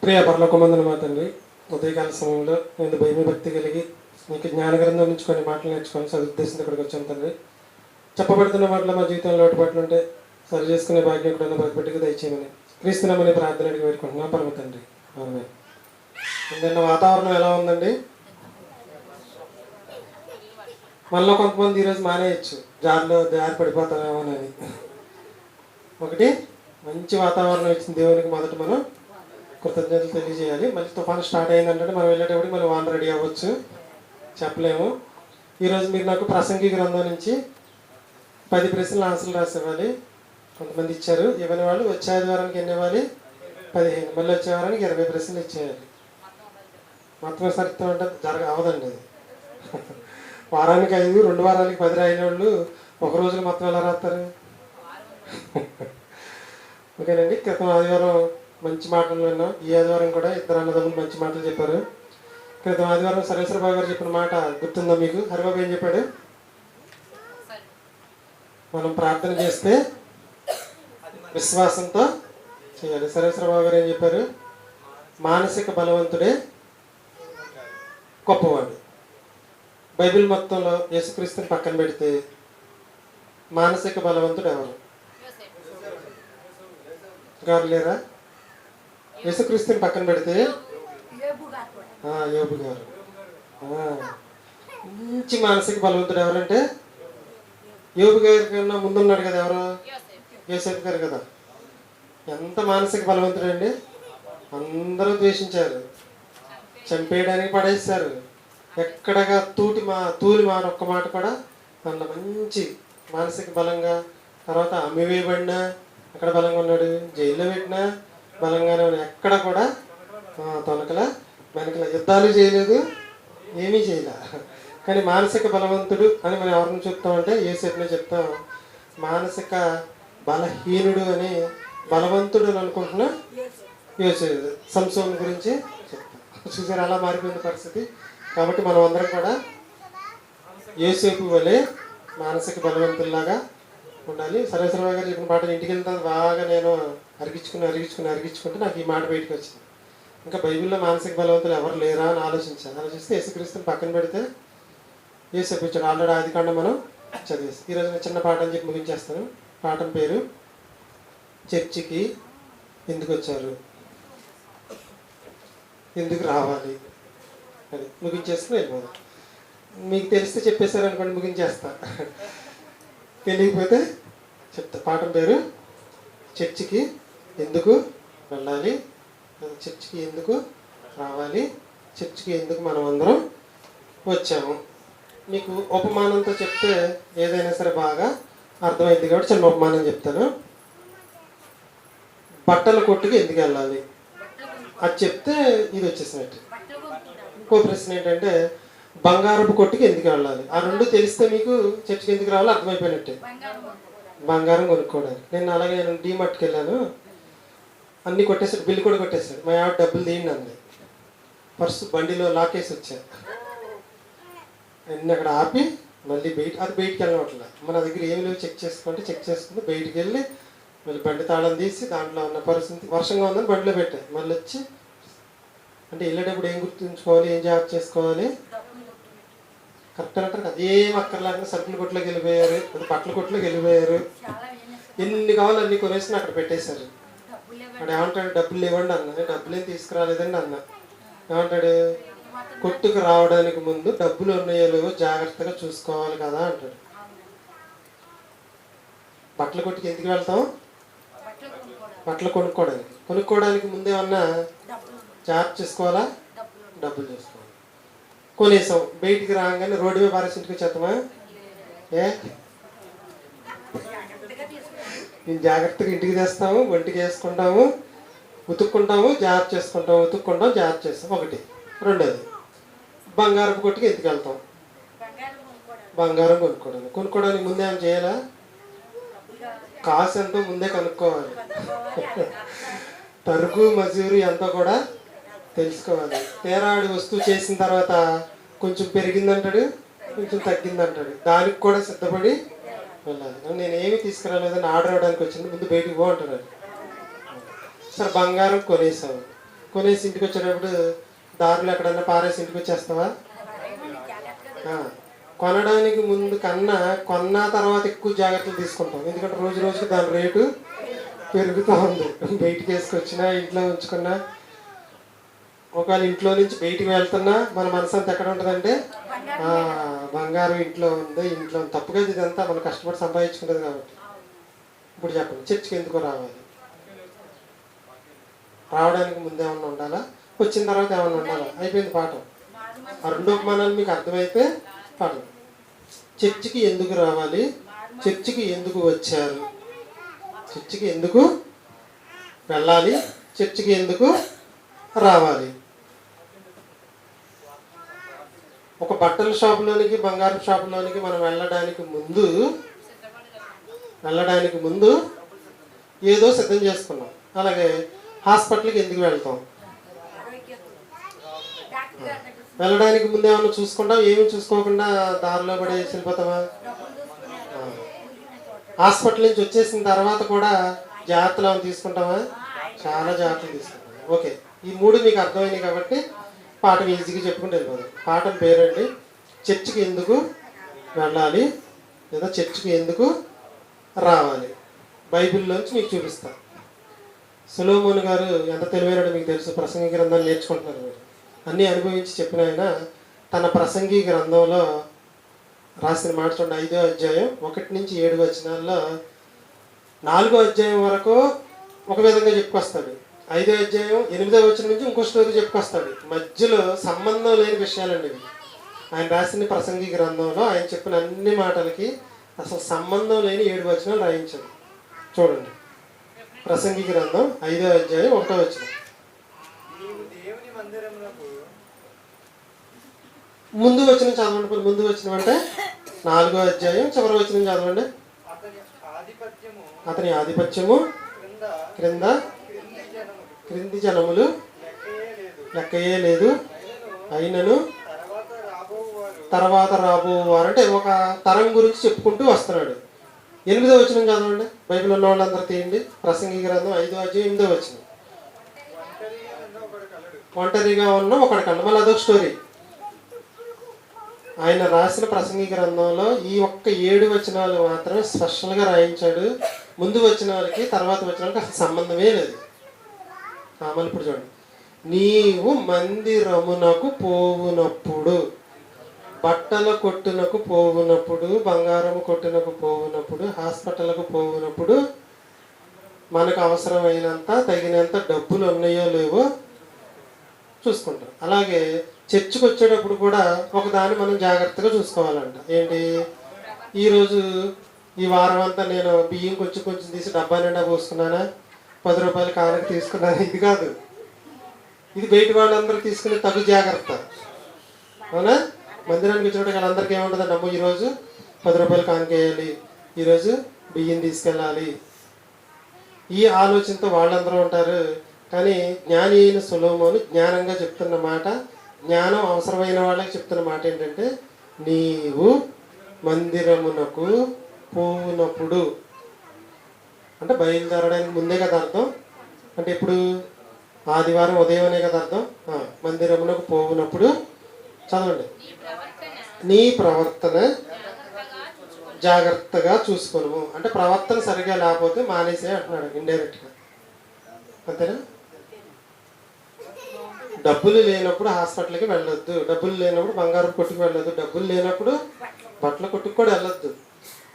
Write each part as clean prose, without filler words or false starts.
ప్రియ పరలోకమందున మా తండ్రి, ఉదయకాల సమయంలో నేను భయమి భక్తి కలిగి నీకు జ్ఞానగ్రంథం నుంచి కొన్ని మాటలు నేర్చుకొని సదుద్దేశంతో ఇక్కడికి వచ్చాను తండ్రి. చెప్పబడుతున్న మాటలు మా జీవితంలో లోటుపాట్లు ఉంటే సరి చేసుకునే భాగ్యం కూడా ప్రతిపెట్టుకు దయచేయమని క్రీస్తునామని ప్రార్థన అడిగి వేడుకుంటున్నా పరమ తండ్రి. ఆమేన్. నిన్న వాతావరణం ఎలా ఉందండి? మనలో కొంతమంది ఈరోజు మానేయచ్చు, దారి పడిపోతామేమోనని. ఒకటి మంచి వాతావరణం ఇచ్చిన దేవునికి మొదట మనం కృతజ్ఞతలు తెలియజేయాలి. మళ్ళీ తుఫాను స్టార్ట్ అయిందంటే మనం వెళ్ళేటప్పుడు మళ్ళీ వాన రెడీ అవ్వచ్చు, చెప్పలేము. ఈరోజు మీరు నాకు ప్రసంగి గ్రంథం నుంచి 10 ప్రశ్నలు ఆన్సర్లు రాసి ఇవ్వాలి. కొంతమంది ఇచ్చారు, ఇవ్వని వాళ్ళు వచ్చే ఆదివారానికి ఎన్ని ఇవ్వాలి? 15. మళ్ళీ వచ్చే వారానికి 20 ప్రశ్నలు ఇచ్చేయాలి. మొత్తం సరితం అంటే అవదండి అది. వారానికి 5, 2 వారాలకి 10 రాయిన వాళ్ళు ఒక రోజులో మొత్తం ఎలా రాస్తారు? ఓకేనండి. క్రితం ఆదివారం మంచి మాటలు విన్నాం. ఈ ఆదివారం కూడా ఇద్దరు అన్నదమ్ములు మంచి మాటలు చెప్పారు. క్రితం ఆదివారం సర్వేశ్వరబాబు గారు చెప్పిన మాట గుర్తుందా మీకు? హరిబాబు ఏం చెప్పాడు? మనం ప్రార్థన చేస్తే విశ్వాసంతో చేయాలి. సర్వేశ్వరబాబు గారు ఏం చెప్పారు? మానసిక బలవంతుడే గొప్పవాడు. బైబిల్ మొత్తంలో యేసుక్రీస్తుని పక్కన పెడితే మానసిక బలవంతుడు ఎవరు? గారు లేరా? యేసుక్రీస్తుని పక్కన పెడితే యోబు గారు. మంచి మానసిక బలవంతుడు ఎవరంటే యోబు గారి కన్నా ముందున్నాడు కదా. ఎవరు? యోసేపు గారు కదా. ఎంత మానసిక బలవంతుడు అండి. అందరూ ద్వేషించారు, చంపేయడానికి పడేస్తారు. ఎక్కడగా తూలి మాట ఒక్క మాట కూడా అన్న మంచి మానసిక బలంగా. తర్వాత అమ్మివేయబడినా అక్కడ బలంగా ఉన్నాడు, జైల్లో పెట్టినా బలంగానే ఉన్నాడు. ఎక్కడ కూడా తొనకల వెనకల యుద్ధాలు చేయలేదు, ఏమీ చేయలే. కానీ మానసిక బలవంతుడు అని మనం ఎవరిని చెప్తామంటే యోసేపునే చెప్తాం. మానసిక బలహీనుడు అని బలవంతుడు అని అనుకుంటున్నా యోసేపు. సంసోను గురించి చెప్తాం. చూసారు అలా మారిపోయిన పరిస్థితి. కాబట్టి మనం అందరం కూడా యోసేపు వలె మానసిక బలవంతుల్లాగా ఉండాలి. సర్వేశ్వరరావు గారు చెప్పిన పాట ఇంటికి వెళ్తే బాగా నేను అరిగించుకుంటే నాకు ఈ మాట బయటకు వచ్చింది. ఇంకా బైబిల్లో మానసిక బలవంతులు ఎవరు లేరా అని ఆలోచిస్తే యేసుక్రీస్తుని పక్కన పెడితే యేసేపు ఇచ్చాడు. ఆల్రెడీ ఆదికాండం మనం చదివేసి ఈరోజు నేను చిన్న పాట అని చెప్పి ముగించేస్తాను. పాఠం పేరు చర్చికి ఎందుకు వచ్చారు, ఎందుకు రావాలి అది ముగించేసుకుని వెళ్ళిపోదాం. మీకు తెలిస్తే చెప్పేశారు అనుకోండి, ముగించేస్తా. తెలియకపోతే చెప్తా. పాఠం పేరు చర్చికి ఎందుకు వెళ్ళాలి, చర్చికి ఎందుకు రావాలి, చర్చికి ఎందుకు మనం అందరం వచ్చాము. మీకు ఉపమానంతో చెప్తే ఏదైనా సరే బాగా అర్థమైంది కాబట్టి చిన్న ఉపమానం చెప్తాను. బట్టల కొట్టుకి ఎందుకు వెళ్ళాలి అది చెప్తే ఇది వచ్చేసినట్టు. ఇంకో ప్రశ్న ఏంటంటే బంగారపు కొట్టుకి ఎందుకు వెళ్ళాలి. ఆ రెండు తెలిస్తే మీకు చర్చికి ఎందుకు రావాలో అర్థమైపోయినట్టే. బంగారం కొనుక్కోవడానికి. నేను డీమార్ట్కి వెళ్ళాను, అన్నీ కొట్టేసాడు, బిల్లు కూడా కొట్టేశాడు. మా ఆవిడ డబ్బులు తీయండి అంది. పర్సు బండిలో లాకేసి వచ్చా. అన్నీ అక్కడ ఆపి మళ్ళీ బయటికి వెళ్ళినట్లే. మన దగ్గర ఏమి లేవు చెక్ చేసుకుంటే బయటికి వెళ్ళి మళ్ళీ బండి తాళం తీసి దాంట్లో ఉన్న పరిస్థితి వర్షంగా ఉందని బండిలో పెట్టాయి. మళ్ళీ వచ్చి అంటే వెళ్ళేటప్పుడు ఏం గుర్తుంచుకోవాలి, ఏం జాగ్రత్త చేసుకోవాలి, కరెక్ట్ అంటారు కదా. ఏం అక్కర్లేకుండా సరుకుల కొట్లోకి వెళ్ళిపోయారు, బట్టల కొట్లోకి వెళ్ళిపోయారు. ఎన్ని కావాలి అన్ని కొనేసి అక్కడ పెట్టేశారు. అక్కడ ఏమంటాడు, డబ్బులు లేవండి అన్న. డబ్బులు ఏం తీసుకురాలేదండి అన్న. ఏమంటాడు, కొట్టుకు రావడానికి ముందు డబ్బులు ఉన్నాయో లేవో జాగ్రత్తగా చూసుకోవాలి కదా అంటాడు. బట్టల కొట్టుకి ఎందుకు వెళ్తాం? బట్టలు కొనుక్కోవడానికి ముందేమన్నా జాగ్రత్త చేసుకోవాలా? డబ్బులు చేసుకోవాలి. కొనేసాం, బయటికి రాగానే రోడ్డు మీద పారేసి ఇంటికి వచ్చేస్తామా? నేను జాగ్రత్తగా ఇంటికి తెస్తాము, ఒంటికి వేసుకుంటాము, ఉతుక్కుంటాము, జాగ్రత్త చేసుకుంటాం, జాగ్రత్త చేస్తాం. ఒకటి. రెండోది బంగారం కొట్టుకి ఎందుకు వెళ్తాం? బంగారం కొనుక్కోవడానికి ముందే ఏమైనా చేయాలా? కాసు ఎంతో ముందే కనుక్కోవాలి. తరుగు మజూరు ఎంతో కూడా తెలుసుకోవాలి. తేరాడి వస్తువు చేసిన తర్వాత కొంచెం పెరిగిందంటాడు, కొంచెం తగ్గిందంటాడు. దానికి కూడా సిద్ధపడి వెళ్ళాలి. నేనేమి తీసుకురాలేదని ఆర్డర్ అవ్వడానికి వచ్చింది, ముందు బయటికి పో అంటున్నాడు. సరే బంగారం కొనేసి ఇంటికి వచ్చేటప్పుడు దారిలో ఎక్కడన్నా పారేసి ఇంటికి వచ్చేస్తావా? కొనడానికి ముందు కన్నా కొన్న తర్వాత ఎక్కువ జాగ్రత్తలు తీసుకుంటాం. ఎందుకంటే రోజు రోజుకి దాని రేటు పెరుగుతూ ఉంది. బయటికి వేసుకొచ్చినా ఇంట్లో ఉంచుకున్నా, ఒకవేళ ఇంట్లో నుంచి బయటికి వెళ్తున్నా మన మనసు అంతా ఎక్కడ ఉంటుందంటే బంగారం ఇంట్లో ఉంది, ఇంట్లో తప్పుగా ఇదంతా మనం కష్టపడి సంపాదించుకుంటుంది కాబట్టి. ఇప్పుడు చెప్పండి, చర్చికి ఎందుకు రావాలి? రావడానికి ముందు ఏమన్నా ఉండాలా, వచ్చిన తర్వాత ఏమన్నా ఉండాలా? అయిపోయింది పాఠం. ఆ రెండు ఉపమానాలు మీకు అర్థమైతే పాఠం. చర్చికి ఎందుకు రావాలి, చర్చికి ఎందుకు వచ్చారు, చర్చికి ఎందుకు వెళ్ళాలి, చర్చికి ఎందుకు రావాలి? ఒక బట్టల షాపులోనికి, బంగారం షాపులోనికి మనం వెళ్ళడానికి ముందు ఏదో సిద్ధం చేసుకున్నాం. అలాగే హాస్పిటల్కి ఎందుకు వెళ్తాం? వెళ్ళడానికి ముందు ఏమన్నా చూసుకుంటాం? ఏమి చూసుకోకుండా దారిలో పడే వెళ్ళిపోతామా? హాస్పిటల్ నుంచి వచ్చేసిన తర్వాత కూడా జాగ్రత్తలు ఏమైనా తీసుకుంటామా? చాలా జాగ్రత్తలు తీసుకుంటాం. ఓకే, ఈ మూడు మీకు అర్థమైనాయి కాబట్టి పాఠం ఈజీగా చెప్పుకుంటూ వెళ్ళిపోదాం. పాఠం పేరండి చర్చికి ఎందుకు వెళ్ళాలి లేదా చర్చికి ఎందుకు రావాలి. బైబిల్లోంచి మీకు చూపిస్తాను. సొలొమోను గారు ఎంత తెలివైనడో మీకు తెలుసు. ప్రసంగి గ్రంథాన్ని నేర్చుకుంటున్నారు మీరు. అన్నీ అనుభవించి చెప్పిన ఆయన తన ప్రసంగి గ్రంథంలో రాసిన మాట చూడండి. 5వ అధ్యాయం 1 నుంచి 7 వచనాల్లో 4వ అధ్యాయం వరకు ఒక విధంగా చెప్పుకొస్తాడు. 5వ అధ్యాయం 8వ వచనం నుంచి ఇంకో స్టోరీ చెప్పుకొస్తాడు. మధ్యలో సంబంధం లేని విషయాలండి ఇవి. ఆయన రాసిన ప్రసంగి గ్రంథంలో ఆయన చెప్పిన అన్ని మాటలకి అసలు సంబంధం లేని 7 వచనాలు రాయించాడు. చూడండి, ప్రసంగి గ్రంథం 5వ అధ్యాయం 1వ వచనం. ముందు వచనం చదవండి. ముందు వచనం అంటే 4వ అధ్యాయం చివరి వచనం చదవండి. అతని ఆధిపత్యము క్రింది జనములు లెక్కయే లేదు, అయినను తర్వాత రాబోవారు. అంటే ఒక తరం గురించి చెప్పుకుంటూ వస్తున్నాడు. 8వ వచనం చదవండి. బైబిల్ ఉన్న వాళ్ళందరూ తీయండి. ప్రసంగి గ్రంథం 5వ అధ్యాయం 8వ వచనం. ఒంటరిగా ఉన్న ఒకటి కళ్ళ. మళ్ళీ అదొక స్టోరీ. ఆయన రాసిన ప్రసంగి గ్రంథంలో ఈ ఒక్క 7 వచనాలు మాత్రమే స్పెషల్గా రాయించాడు. ముందు వచనాలకి తర్వాత వచనాలకి అసలు సంబంధమే లేదు. మళ్ళీ ఇప్పుడు చూడండి. నీవు మందిరమునకు పోవునప్పుడు, బట్టల కొట్టునకు పోవునప్పుడు, బంగారం కొట్టునకు పోవునప్పుడు, హాస్పిటల్కు పోవునప్పుడు మనకు అవసరమైనంత తగినంత డబ్బులు ఉన్నాయో లేవో చూసుకుంటాం. అలాగే చర్చికి వచ్చేటప్పుడు కూడా ఒకదాన్ని మనం జాగ్రత్తగా చూసుకోవాలంట. ఏంటి? ఈరోజు ఈ వారం అంతా నేను బియ్యం కొంచెం తీసి డబ్బా నిండా పోసుకున్నానా, 10 రూపాయలు కానుక తీసుకున్నాను. ఇది కాదు, ఇది బయట వాళ్ళందరూ తీసుకునే తగు జాగ్రత్త. అవునా? మందిరానికి వచ్చినప్పుడు వాళ్ళందరికీ ఏముంటుందండి, అమ్మో ఈరోజు 10 రూపాయలు కానుక వేయాలి, ఈరోజు బియ్యం తీసుకెళ్ళాలి. ఈ ఆలోచనతో వాళ్ళందరూ ఉంటారు. కానీ జ్ఞాని అయిన సొలొమోను జ్ఞానంగా చెప్తున్న మాట, జ్ఞానం అవసరమైన వాళ్ళకి చెప్తున్న మాట ఏంటంటే, నీవు మందిరమునకు పోవునప్పుడు అంటే బయలుదేరడానికి ముందే కదా అర్థం. అంటే ఇప్పుడు ఆదివారం ఉదయమనే కదా అర్థం. మందిరమునకు పోవునప్పుడు చదవండి. నీ ప్రవర్తన జాగ్రత్తగా చూసుకోను. అంటే ప్రవర్తన సరిగా లేకపోతే మానేసే అంటున్నాడు ఇండైరెక్ట్గా. అంతేనా? డబ్బులు లేనప్పుడు హాస్పిటల్కి వెళ్ళొద్దు, డబ్బులు లేనప్పుడు బంగారం కొట్టుకు వెళ్ళొద్దు, డబ్బులు లేనప్పుడు బట్టల కొట్టుకు కూడా వెళ్ళొద్దు.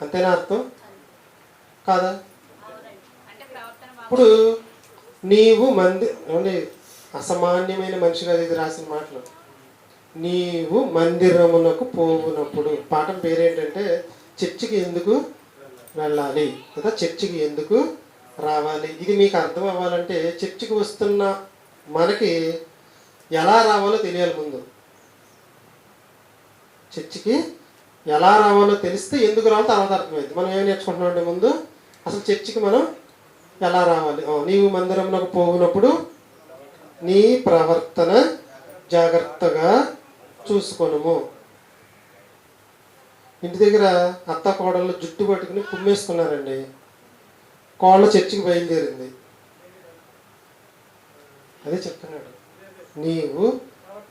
అంతేనా అర్థం? కాదా? ఇప్పుడు నీవు అసామాన్యమైన మనిషి కాదు ఇది రాసిన మాటలు. నీవు మందిరమునకు పోవునప్పుడు, పాఠం పేరేంటంటే చర్చికి ఎందుకు వెళ్ళాలి లేదా చర్చికి ఎందుకు రావాలి. ఇది మీకు అర్థం అవ్వాలంటే చర్చికి వస్తున్న మనకి ఎలా రావాలో తెలియాలి. ముందు చర్చికి ఎలా రావాలో తెలిస్తే ఎందుకు రావాలో తర్వాత అర్థమైంది. మనం ఏం నేర్చుకుంటున్నాం అంటే ముందు అసలు చర్చికి మనం ఎలా రావాలి. నీవు మందిరంలోకి పోవునప్పుడు నీ ప్రవర్తన జాగ్రత్తగా చూసుకోను. ఇంటి దగ్గర అత్త కోడళ్ళు జుట్టు పట్టుకుని కుమ్మేసుకున్నారండి. కోళ్ళ చర్చికి బయలుదేరింది. అదే చెప్తున్నాడు. నీవు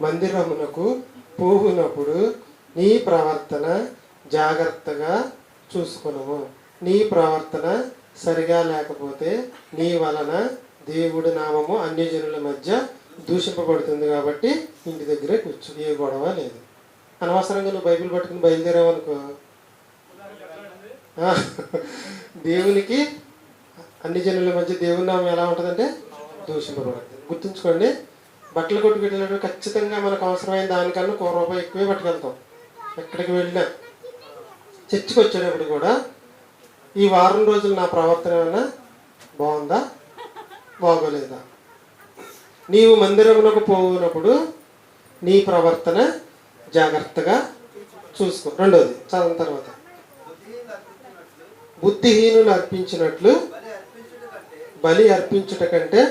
మందిరమునకు పోవునప్పుడు నీ ప్రవర్తన జాగ్రత్తగా చూసుకొనుము. నీ ప్రవర్తన సరిగా లేకపోతే నీ వలన దేవుడి నామము అన్యజనుల మధ్య దూషింపబడుతుంది. కాబట్టి ఇంటి దగ్గరే కూర్చో, ఏ గొడవ లేదు. అనవసరంగా నువ్వు బైబిల్ పట్టుకుని బయలుదేరావనుకో, దేవునికి అన్ని జనుల మధ్య దేవుని నామం ఎలా ఉంటుందంటే దూషింపబడుతుంది. గుర్తుంచుకోండి, బట్టలు కొట్టుకు వెళ్ళినప్పుడు ఖచ్చితంగా మనకు అవసరమైన దానికన్నా ₹1 ఎక్కువే పట్టుకెళ్తాం. ఎక్కడికి వెళ్ళినా చర్చికి వచ్చేటప్పుడు కూడా ఈ వారం రోజులు నా ప్రవర్తన ఏమన్నా బాగుందా బాగోలేదా? నీవు మందిరమునకు పోవునప్పుడు నీ ప్రవర్తన జాగ్రత్తగా చూసుకో. రెండోది చదివిన తర్వాత, బుద్ధిహీనులు అర్పించినట్లు బలి అర్పించుట కంటే,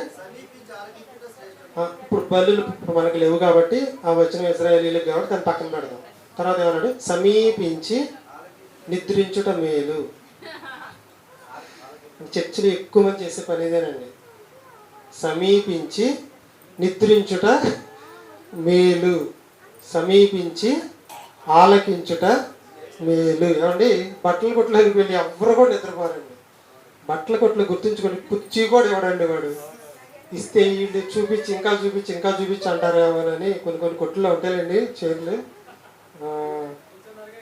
ఇప్పుడు బలులు మనకు లేవు కాబట్టి ఆ వచ్చిన ఇశ్రాయేలీలకు కాబట్టి దాన్ని పక్కన పెడదాం. తర్వాత ఏమన్నాడు? సమీపించి నిద్రించుట మేలు. చర్చిలో ఎక్కువ మంది చేసే పని ఇదేనండి, సమీపించి నిద్రించుట మేలు, సమీపించి ఆలకించుట మేలు. ఏమండి, బట్టల కొట్లోకి వెళ్ళి ఎవ్వరు కూడా నిద్రపోరండి. బట్టల కొట్లు గుర్తుంచుకోండి, కుర్చీ కూడా ఇవ్వడండి వాడు. ఇస్తే వీళ్ళు చూపించి ఇంకా చూపించి అంటారేమోనని కొన్ని కొట్టులో ఉంటాయండి చైర్లు.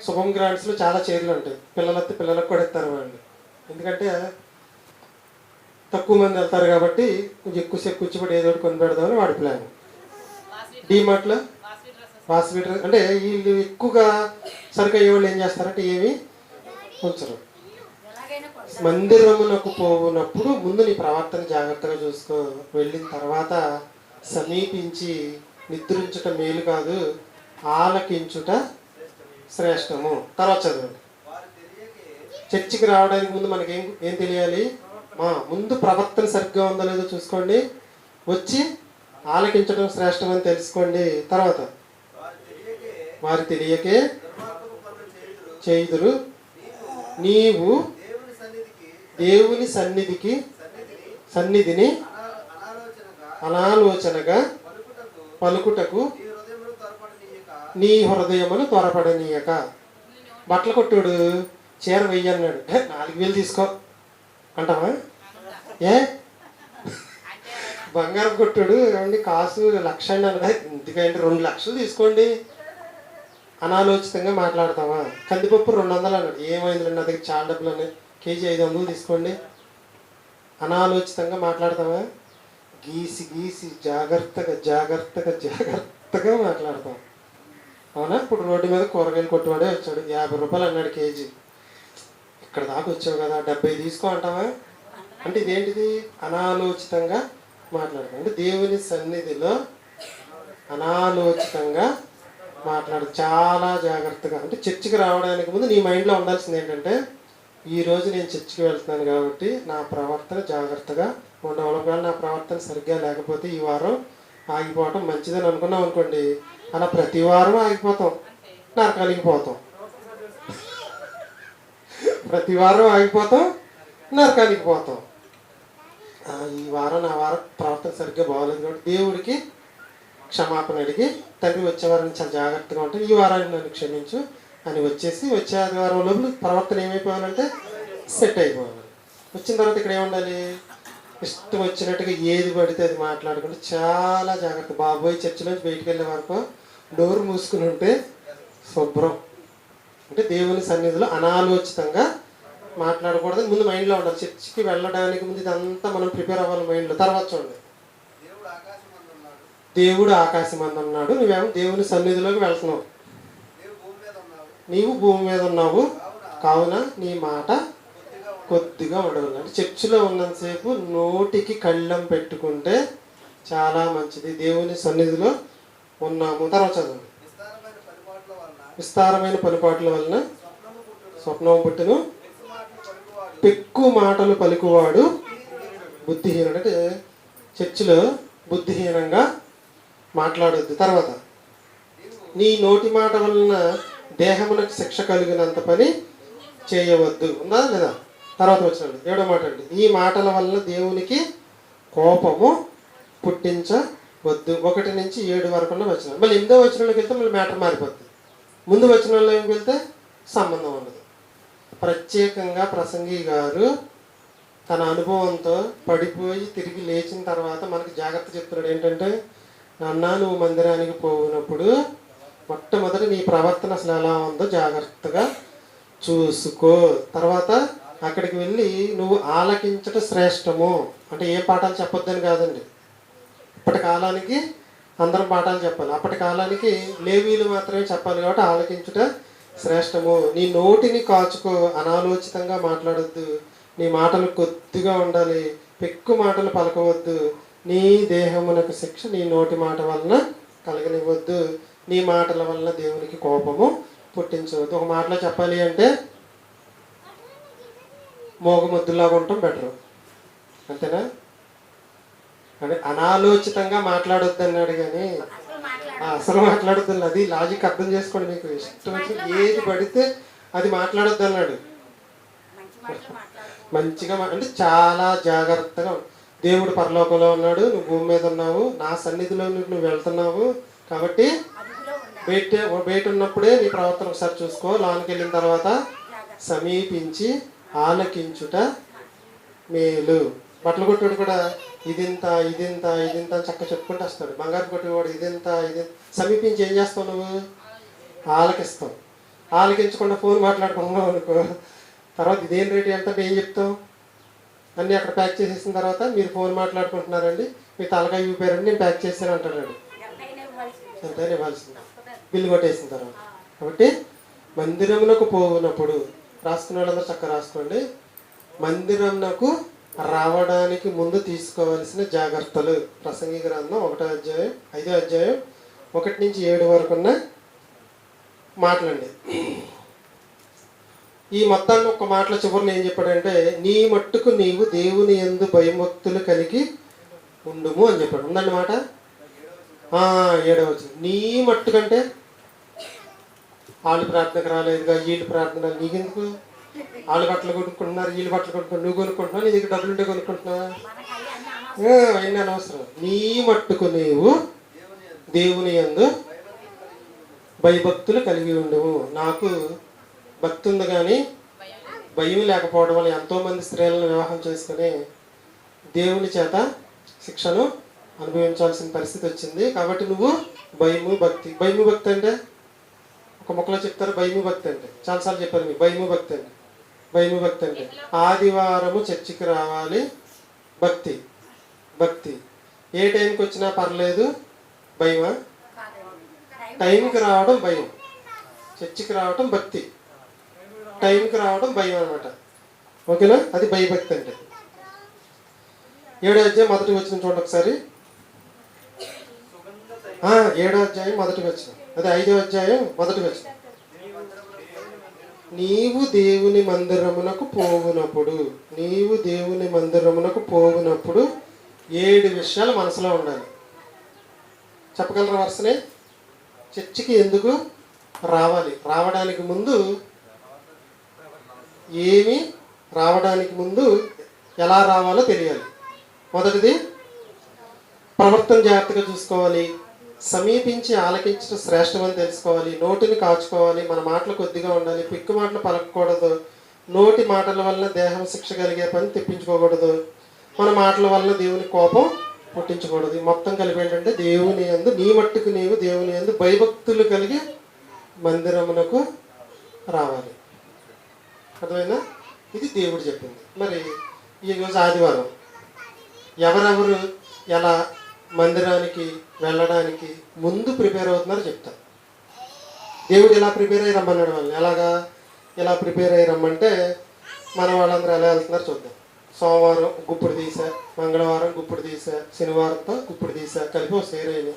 శుభం గ్రాండ్స్లో చాలా చైర్లు ఉంటాయి. పిల్లలకు కూడా ఇస్తారు వాళ్ళు. ఎందుకంటే తక్కువ మంది వెళ్తారు కాబట్టి కొంచెం ఎక్కువసేపు కూర్చోబడి ఏదో ఒకటి కొని పెడదామని వాడి ప్లాన్. డీమార్ట్లో వాస్వీట్ అంటే వీళ్ళు ఎక్కువగా సరిగ్గా అయ్యేవాళ్ళు ఏం చేస్తారంటే ఏమి ఉంచరు. మందిరమునకు పోవునప్పుడు ముందు నీ ప్రవర్తన జాగ్రత్తగా చూసుకో. వెళ్ళిన తర్వాత సమీపించి నిద్రించుట మేలు కాదు, ఆలకించుట శ్రేష్టము. తర్వాత చదవండి. చర్చికి రావడానికి ముందు మనకి ఏం తెలియాలి? ముందు ప్రవర్తన సరిగ్గా ఉందో లేదో చూసుకోండి. వచ్చి ఆలకించడం శ్రేష్టం అని తెలుసుకోండి. తర్వాత వారు తెలియకే చేయుదురు. నీవు దేవుని సన్నిధిని అనాలోచనగా పలుకుటకు నీ హృదయమును త్వరపడనీయక. బట్టలు కొట్టుడు చీర వెయ్యి అన్నాడు, 4000 తీసుకో అంటావా? ఏ బంగారం కొట్టుడు ఏమండి కాసు 1,00,000 అండి అన్నది, ఎందుకంటే 2 లక్షలు తీసుకోండి. అనాలోచితంగా మాట్లాడతావా? కందిపప్పు 200 అన్నాడు, ఏమైంది నా దగ్గర చాలా డబ్బులు ఉన్నాయి, కేజీ 500 తీసుకోండి. అనాలోచితంగా మాట్లాడతావా? గీసి జాగ్రత్తగా మాట్లాడతాం. అవునా? ఇప్పుడు రోడ్డు మీద కూరగాయలు కొట్టువాడే వచ్చాడు, ₹50 అన్నాడు కేజీ. ఇక్కడ దాకా వచ్చావు కదా, 70 తీసుకో అంటావా? అంటే ఇదేంటిది? అనాలోచితంగా మాట్లాడతాం. అంటే దేవుని సన్నిధిలో అనాలోచితంగా మాట్లాడు, చాలా జాగ్రత్తగా. అంటే చర్చికి రావడానికి ముందు నీ మైండ్లో ఉండాల్సింది ఏంటంటే, ఈరోజు నేను చర్చికి వెళ్తున్నాను కాబట్టి నా ప్రవర్తన జాగ్రత్తగా ఉండవాలి. ఒకవేళ నా ప్రవర్తన సరిగ్గా లేకపోతే ఈ వారం ఆగిపోవటం మంచిదని అనుకున్నాం అనుకోండి, అలా ప్రతి వారం ఆగిపోతాం, నరకానికి పోతాం. ప్రతి వారం ఆగిపోతాం, నరకానికి పోతాం. ఈ వారం నా ప్రవర్తన సరిగ్గా బాగోలేదు కాబట్టి దేవుడికి క్షమాపణ అడిగి, తండ్రి వచ్చే వారం చాలా జాగ్రత్తగా ఉంటుంది, ఈ వారాన్ని నన్ను క్షమించు అని వచ్చే ఆదివారం లోపల ప్రవర్తన ఏమైపోవాలంటే సెట్ అయిపోవాలి. వచ్చిన తర్వాత ఇక్కడ ఏముండాలి? ఇష్టం వచ్చినట్టుగా ఏది పడితే అది మాట్లాడకుండా చాలా జాగ్రత్త. బాబోయ్, చర్చిలోంచి బయటికి వెళ్ళే వరకు డోర్ మూసుకుని ఉంటే శుభ్రం. అంటే దేవుని సన్నిధిలో అనాలోచితంగా మాట్లాడకూడదు ముందు మైండ్లో ఉండాలి. చర్చికి వెళ్ళడానికి ముందు ఇదంతా మనం ప్రిపేర్ అవ్వాలి మైండ్లో. తర్వాత చూడండి, దేవుడు ఆకాశం మందు ఉన్నాడు, నువ్వేమో దేవుని సన్నిధిలోకి వెళ్తున్నావు. నీవు భూమి మీద ఉన్నావు కావున నీ మాట కొద్దిగా ఉండవాలి. అంటే చర్చిలో ఉన్నంతసేపు నోటికి కళ్ళెం పెట్టుకుంటే చాలా మంచిది. దేవుని సన్నిధిలో ఉన్నాము. తర్వాత చదవండి. విస్తారమైన పనిపాట్ల వలన స్వప్నం పుట్టును, పెక్కు మాటలు పలుకువాడు బుద్ధిహీనుడు. అంటే చర్చిలో బుద్ధిహీనంగా మాట్లాడొద్దు. తర్వాత నీ నోటి మాట వలన దేహమునకు శిక్ష కలిగినంత పని చేయవద్దు. ఉందా లేదా? తర్వాత వచ్చినాడు 7వ మాట అండి, ఈ మాటల వలన దేవునికి కోపము పుట్టించవద్దు. వద్దు. 1 నుంచి 7 వరకు ఉన్న వచనాలు. మళ్ళీ 8వ వచనంలోకి వెళ్తే మళ్ళీ మ్యాటర్ మారిపోద్ది. ముందు వచనంలోకి వెళ్తే సంబంధం ఉండదు. ప్రత్యేకంగా ప్రసంగి గారు తన అనుభవంతో పడిపోయి తిరిగి లేచిన తర్వాత మనకి జాగ్రత్త చెప్తున్నాడు. ఏంటంటే, నాన్న నువ్వు మందిరానికి పోయినప్పుడు మొట్టమొదటి నీ ప్రవర్తన అసలు ఎలా ఉందో జాగ్రత్తగా చూసుకో. తర్వాత అక్కడికి వెళ్ళి నువ్వు ఆలకించట శ్రేష్టము. అంటే ఏ పాఠాలు చెప్పొద్దని కాదండి. ఇప్పటి కాలానికి అందరం పాఠాలు చెప్పాలి. అప్పటి కాలానికి లేవీలు మాత్రమే చెప్పాలి కాబట్టి ఆలకించుట శ్రేష్టము. నీ నోటిని కాచుకో, అనాలోచితంగా మాట్లాడొద్దు, నీ మాటలు కొద్దిగా ఉండాలి, పెక్కు మాటలు పలకవద్దు, నీ దేహమునకు శిక్ష నీ నోటి మాట వలన కలగనివ్వద్దు, నీ మాటల వలన దేవునికి కోపము పుట్టించవద్దు. ఒక మాటలో చెప్పాలి అంటే మోగముద్దులాగా ఉండటం బెటరు, అంతేనా? అంటే అనాలోచితంగా మాట్లాడొద్దు అన్నాడు కానీ అసలు మాట్లాడొద్దు. అది లాజిక్ అర్థం చేసుకోండి. మీకు ఇష్టం వచ్చిన ఏది పడితే అది మాట్లాడొద్దు అన్నాడు. మంచిగా అంటే చాలా జాగ్రత్తగా. దేవుడు పరలోకంలో ఉన్నాడు, నువ్వు భూమి మీద ఉన్నావు, నా సన్నిధిలో నువ్వు వెళ్తున్నావు కాబట్టి బయట ఉన్నప్పుడే నీ ప్రవర్తన ఒకసారి చూసుకో. లోనికి వెళ్ళిన తర్వాత సమీపించి ఆలకించుట మేలు. బట్టలు కొట్టేవాడు కూడా ఇదింత ఇదింత ఇదింత అని చక్కగా చెప్పుకుంటూ వస్తాడు. బంగారు కొట్టేవాడు ఇదింత ఇది. సమీపించి ఏం చేస్తావు? నువ్వు ఆలకిస్తావు. ఆలకించకుండా ఫోన్ మాట్లాడుకున్నావు అనుకో, తర్వాత ఇదేం రేటు ఎంత ఏం చెప్తావు? అన్నీ అక్కడ ప్యాక్ చేసేసిన తర్వాత మీరు ఫోన్ మాట్లాడుకుంటున్నారండి, మీ తలకాయ ఊపారండి, నేను ప్యాక్ చేశాను అంటాడు. ఎంతైనా ఇవ్వాల్సింది బిల్లు కొట్టేసిన తర్వాత. కాబట్టి మందిరమునకు పోవునప్పుడు, రాసుకున్న వాళ్ళందరూ చక్కగా రాసుకోండి, మందిరమునకు రావడానికి ముందు తీసుకోవాల్సిన జాగ్రత్తలు. ప్రసంగి గ్రంథం 1వ అధ్యాయం 5వ అధ్యాయం 1 నుంచి 7 వరకు ఉన్న మాటలండి. ఈ మొత్తాన్ని ఒక మాటల చివరిలో ఏం చెప్పాడంటే, నీ మట్టుకు నీవు దేవుని యందు భయభక్తులు కలిగి ఉండుము అని చెప్పాడు. ఉందండి మాట. 7వ వచనం. నీ మట్టుకంటే వాళ్ళు ప్రార్థనకు రాలేదుగా, వీళ్ళు ప్రార్థన నీకెందుకు? వాళ్ళు బట్టలు కొనుక్కుంటున్నారు, వీళ్ళు బట్టలు కొనుక్కుంటున్నారు, నువ్వు కొనుక్కుంటున్నావు, నీ దగ్గర డబ్బులు ఉంటే కొనుక్కుంటున్నావా? అవన్నీ అనవసరం. నీ మట్టుకు నీవు దేవుని యందు భయభక్తులు కలిగి ఉండవు. నాకు భక్తి ఉంది కానీ భయం లేకపోవడం వల్ల ఎంతోమంది స్త్రీలను వివాహం చేసుకుని దేవుని చేత శిక్షను అనుభవించాల్సిన పరిస్థితి వచ్చింది. కాబట్టి నువ్వు భయము భక్తి. భయము భక్తి అంటే ఒక మొక్కలో చెప్తారు. భయము భక్తి అంటే చాలాసార్లు చెప్పారు మీకు. భయము భక్తి అంటే, భయము భక్తి అంటే ఆదివారము చర్చికి రావాలి, భక్తి. భక్తి ఏ టైంకి వచ్చినా పర్లేదు, భయమా? టైంకి రావడం భయం, చర్చికి రావడం భక్తి, టైంకి రావడం భయం అనమాట. ఓకేనా? అది భయభక్తి అంటే. 7వ అధ్యాయం 1వ వచనం చూడండి ఒకసారి. 7వ అధ్యాయం 1వ వచనం. అదే 5వ అధ్యాయం 1వ వచనం. నీవు దేవుని మందిరమునకు పోవునప్పుడు, నీవు దేవుని మందిరమునకు పోవునప్పుడు 7 విషయాలు మనసులో ఉండాలి. చెప్పగలరా వరుసనే? చర్చికి ఎందుకు రావాలి, రావడానికి ముందు ఏమి, రావడానికి ముందు ఎలా రావాలో తెలియాలి. మొదటిది ప్రవర్తన జాగ్రత్తగా చూసుకోవాలి, సమీపించి ఆలకించడం శ్రేష్టమని తెలుసుకోవాలి, నోటిని కాచుకోవాలి, మన మాటలు కొద్దిగా ఉండాలి, పిక్కు మాటలు పలకకూడదు, నోటి మాటల వల్ల దేహం శిక్ష కలిగే పని తెప్పించుకోకూడదు, మన మాటల వల్ల దేవుని కోపం పుట్టించకూడదు. మొత్తం కలిపి ఏంటంటే దేవుని యందు, నీ మట్టుకు నీవు దేవుని యందు భయభక్తులు కలిగి మందిరమునకు రావాలి. అర్థమైనా? ఇది దేవుడు చెప్పింది. మరి ఈరోజు ఆదివారం ఎవరెవరు ఎలా మందిరానికి వెళ్ళడానికి ముందు ప్రిపేర్ అవుతున్నారో చెప్తారు. దేవుడు ఎలా ప్రిపేర్ అయ్యి రమ్మన్నాడు వాళ్ళని. ఎలాగా ఎలా ప్రిపేర్ అయ్యి రమ్మంటే మన వాళ్ళందరూ ఎలా వెళ్తున్నారు చూద్దాం. సోమవారం గుప్పుడు తీసా, మంగళవారం గుప్పుడు తీసా, శనివారంతో గుప్పుడు తీసా, కలిపి ఒక సేరైన.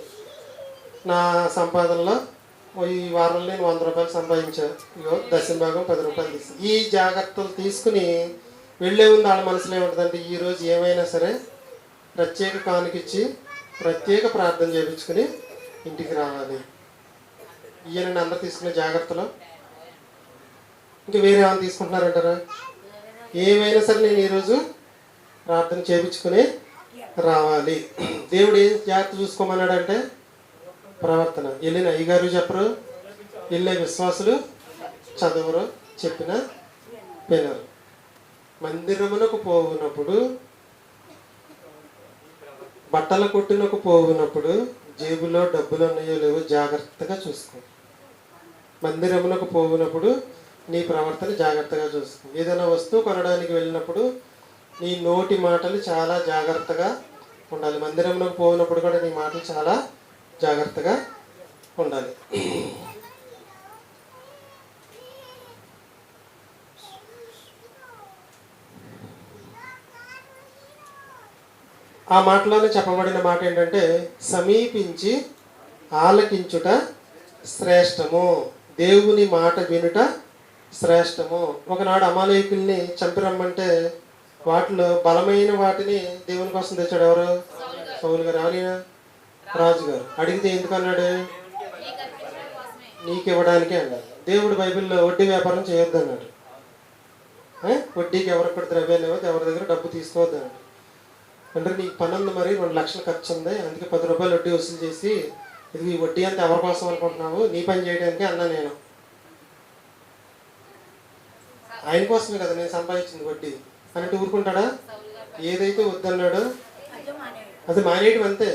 నా సంపాదనలో ఈ వారంలో నేను 100 రూపాయలు సంపాదించాను, ఇగో దశంభాగం 10 రూపాయలు తీసి. ఈ జాగ్రత్తలు తీసుకుని వెళ్ళే ముందు వాళ్ళ మనసులో ఏముంటుందంటే, ఈరోజు ఏమైనా సరే ప్రత్యేక కానుకిచ్చి ప్రత్యేక ప్రార్థన చేయించుకుని ఇంటికి రావాలి. ఈయనండి అందరు తీసుకునే జాగ్రత్తలు. ఇంకా వేరే ఏమైనా తీసుకుంటున్నారంటారా? ఏమైనా సరే నేను ఈరోజు ప్రార్థన చేయించుకుని రావాలి. దేవుడు ఏం జాగ్రత్త చూసుకోమన్నాడంటే ప్రవర్తన. వెళ్ళిన అయ్యగారు చెప్పరు, వెళ్ళే విశ్వాసులు చదవరు, చెప్పిన వినరు. మందిరమునకు పోవునప్పుడు, బట్టల కొట్టునకు పోవునప్పుడు జేబులో డబ్బులు ఉన్నాయో లేవో జాగ్రత్తగా చూసుకో. మందిరమునకు పోవునప్పుడు నీ ప్రవర్తన జాగ్రత్తగా చూసుకో. ఏదైనా వస్తువు కొనడానికి వెళ్ళినప్పుడు నీ నోటి మాటలు చాలా జాగ్రత్తగా ఉండాలి. మందిరంలోకి పోయినప్పుడు కూడా నీ మాటలు చాలా జాగ్రత్తగా ఉండాలి. ఆ మాటలోనే చెప్పబడిన మాట ఏంటంటే సమీపించి ఆలకించుట శ్రేష్టము, దేవుని మాట వినుట శ్రేష్టము. ఒకనాడు అమాలేకుల్ని చంపిరమ్మంటే వాటిలో బలమైన వాటిని దేవుని కోసం తెచ్చాడు. ఎవరు? సౌలు గారు. అని రాజుగారు అడిగితే ఎందుకు అన్నాడు? నీకు ఇవ్వడానికే అన్నాడు. దేవుడు బైబిల్లో వడ్డీ వ్యాపారం చేయొద్దు అన్నాడు. వడ్డీకి ఎవరికి ద్రవ్యాలు ఇవ్వద్దు, ఎవరి దగ్గర డబ్బు తీసుకోవద్దు అన్నాడు. అంటే నీకు పని ఉంది, మరి 2 లక్షలు ఖర్చు ఉంది, అందుకే 10 రూపాయలు వడ్డీ వసూలు చేసి ఇది ఈ వడ్డీ అంతా ఎవరి కోసం అనుకుంటున్నావు? నీ పని చేయడానికి అన్నా. నేను ఆయన కోసమే కదా నేను సంపాదించింది వడ్డీ అన్నట్టు ఊరుకుంటాడా? ఏదైతే వద్దన్నాడో అది మానేయడం అంతే.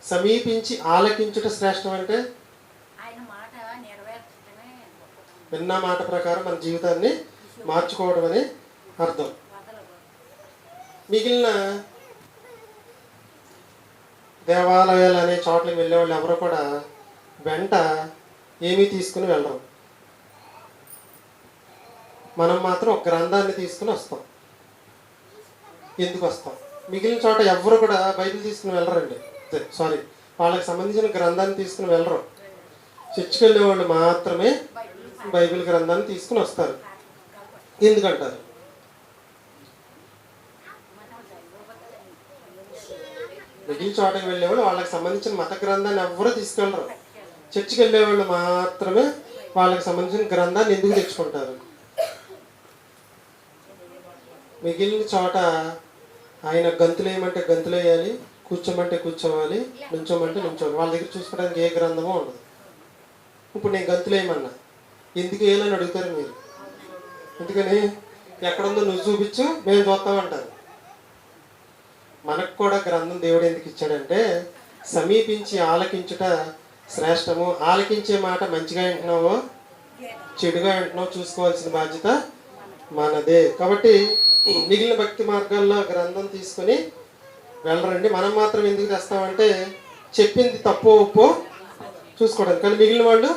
సమీపించి ఆలకించుట శ్రేష్టం అంటే విన్న మాట ప్రకారం మన జీవితాన్ని మార్చుకోవడం అని అర్థం. మిగిలిన దేవాలయాలు అనే చోట్లకి వెళ్ళేవాళ్ళు ఎవరో కూడా వెంట ఏమీ తీసుకుని వెళ్ళరు. మనం మాత్రం ఒక గ్రంథాన్ని తీసుకుని వస్తాం. ఎందుకు వస్తాం? మిగిలిన చోట ఎవరు కూడా బైబిల్ తీసుకుని వెళ్ళరండి. సారీ, వాళ్ళకి సంబంధించిన గ్రంథాన్ని తీసుకుని వెళ్ళరు. చర్చికి వెళ్ళే వాళ్ళు మాత్రమే బైబిల్ గ్రంథాన్ని తీసుకుని వస్తారు. ఎందుకంటారు? మిగిలిన చోటకి వెళ్ళేవాళ్ళు వాళ్ళకి సంబంధించిన మత గ్రంథాన్ని ఎవరూ తీసుకెళ్ళరు. చర్చికి వెళ్ళేవాళ్ళు మాత్రమే వాళ్ళకి సంబంధించిన గ్రంథాన్ని ఎందుకు తెచ్చుకుంటారు? మిగిలిన చోట ఆయన గంతులు వేయమంటే గంతులు వేయాలి, కూర్చోమంటే కూర్చోవాలి, నుంచోమంటే నుంచోవాలి. వాళ్ళ దగ్గర చూసుకోవడానికి ఏ గ్రంథమో ఉండదు. ఇప్పుడు నేను గంతులు వేయమన్నా ఎందుకు వేయాలని అడుగుతారు మీరు. ఎందుకని? ఎక్కడుందో నువ్వు చూపించు, మేము చూస్తామంటారు. మనకు కూడా గ్రంథం దేవుడు ఎందుకు ఇచ్చాడంటే సమీపించి ఆలకించుట శ్రేష్టము. ఆలకించే మాట మంచిగా వింటున్నావో చెడుగా వింటున్నావో చూసుకోవాల్సిన బాధ్యత మనదే. కాబట్టి మిగిలిన భక్తి మార్గాల్లో గ్రంథం తీసుకొని వెళ్ళరండి. మనం మాత్రం ఎందుకు తెస్తామంటే చెప్పింది తప్పో ఒప్పో చూసుకోవడానికి. కానీ మిగిలిన వాళ్ళు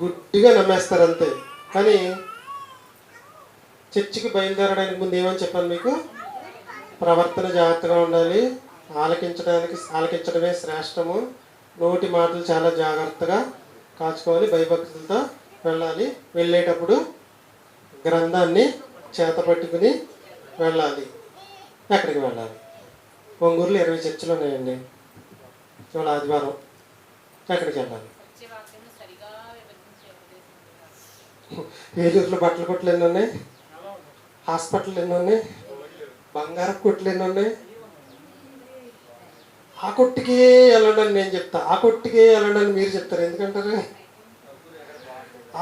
గుడ్డిగా నమ్మేస్తారు అంతే. కానీ చర్చికి బయలుదేరడానికి ముందు ఏమని చెప్పాను మీకు? ప్రవర్తన జాగ్రత్తగా ఉండాలి, ఆలకించడమే శ్రేష్టము, నోటి మాటలు చాలా జాగ్రత్తగా కాచుకోవాలి, భయభక్తులతో వెళ్ళాలి. వెళ్ళేటప్పుడు గ్రంథాన్ని చేత పట్టుకుని వెళ్ళాలి. ఎక్కడికి వెళ్ళాలి? ఒంగూరులో 20 చర్చిలు ఉన్నాయండి. ఇవాళ ఆదివారం. ఎక్కడికి వెళ్ళాలి? ఏలూరులో బట్టల కొట్లు ఎన్ని ఉన్నాయి, హాస్పిటల్ ఎన్ని ఉన్నాయి, బంగారపు కొట్లు ఎన్ని ఉన్నాయి. ఆ కొట్టుకే వెళ్ళండి అని నేను చెప్తా, ఆ కొట్టుకే వెళ్ళండి అని మీరు చెప్తారు. ఎందుకంటారు?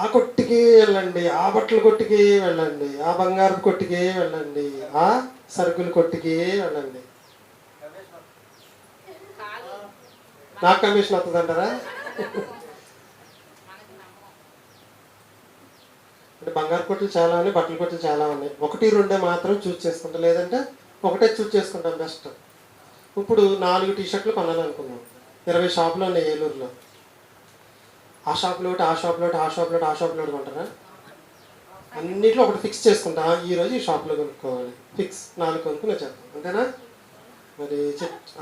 ఆ కొట్టుకే వెళ్ళండి, ఆ బట్టల కొట్టుకే వెళ్ళండి, ఆ బంగారపు కొట్టుకే వెళ్ళండి, ఆ సరుకుల కొట్టుకే వెళ్ళండి. నాకు కమిషన్ వస్తుంది అంటారా? అంటే బంగారు కొట్లు చాలా ఉన్నాయి, బట్టల కొట్లు చాలా ఉన్నాయి. 1, 2 మాత్రం చూస్ చేసుకుంటాం, లేదంటే ఒకటే చూస్ చేసుకుంటాం బెస్ట్. ఇప్పుడు 4 టీషర్ట్లు కొనాలనుకున్నాం. 20 షాపులు ఉన్నాయి ఏలూరులో. ఆ షాప్లో ఒకటి, ఆ షాప్లో ఒకటి, ఆ షాప్లో ఒకటి, ఆ షాప్లో ఒకటి కొంటారా? అన్నిట్లో ఒకటి ఫిక్స్ చేసుకుంటా. ఈరోజు ఈ షాప్లో కొనుక్కోవాలి, ఫిక్స్ 4 కొనుక్కుని వచ్చేస్తాం. అంతేనా? మరి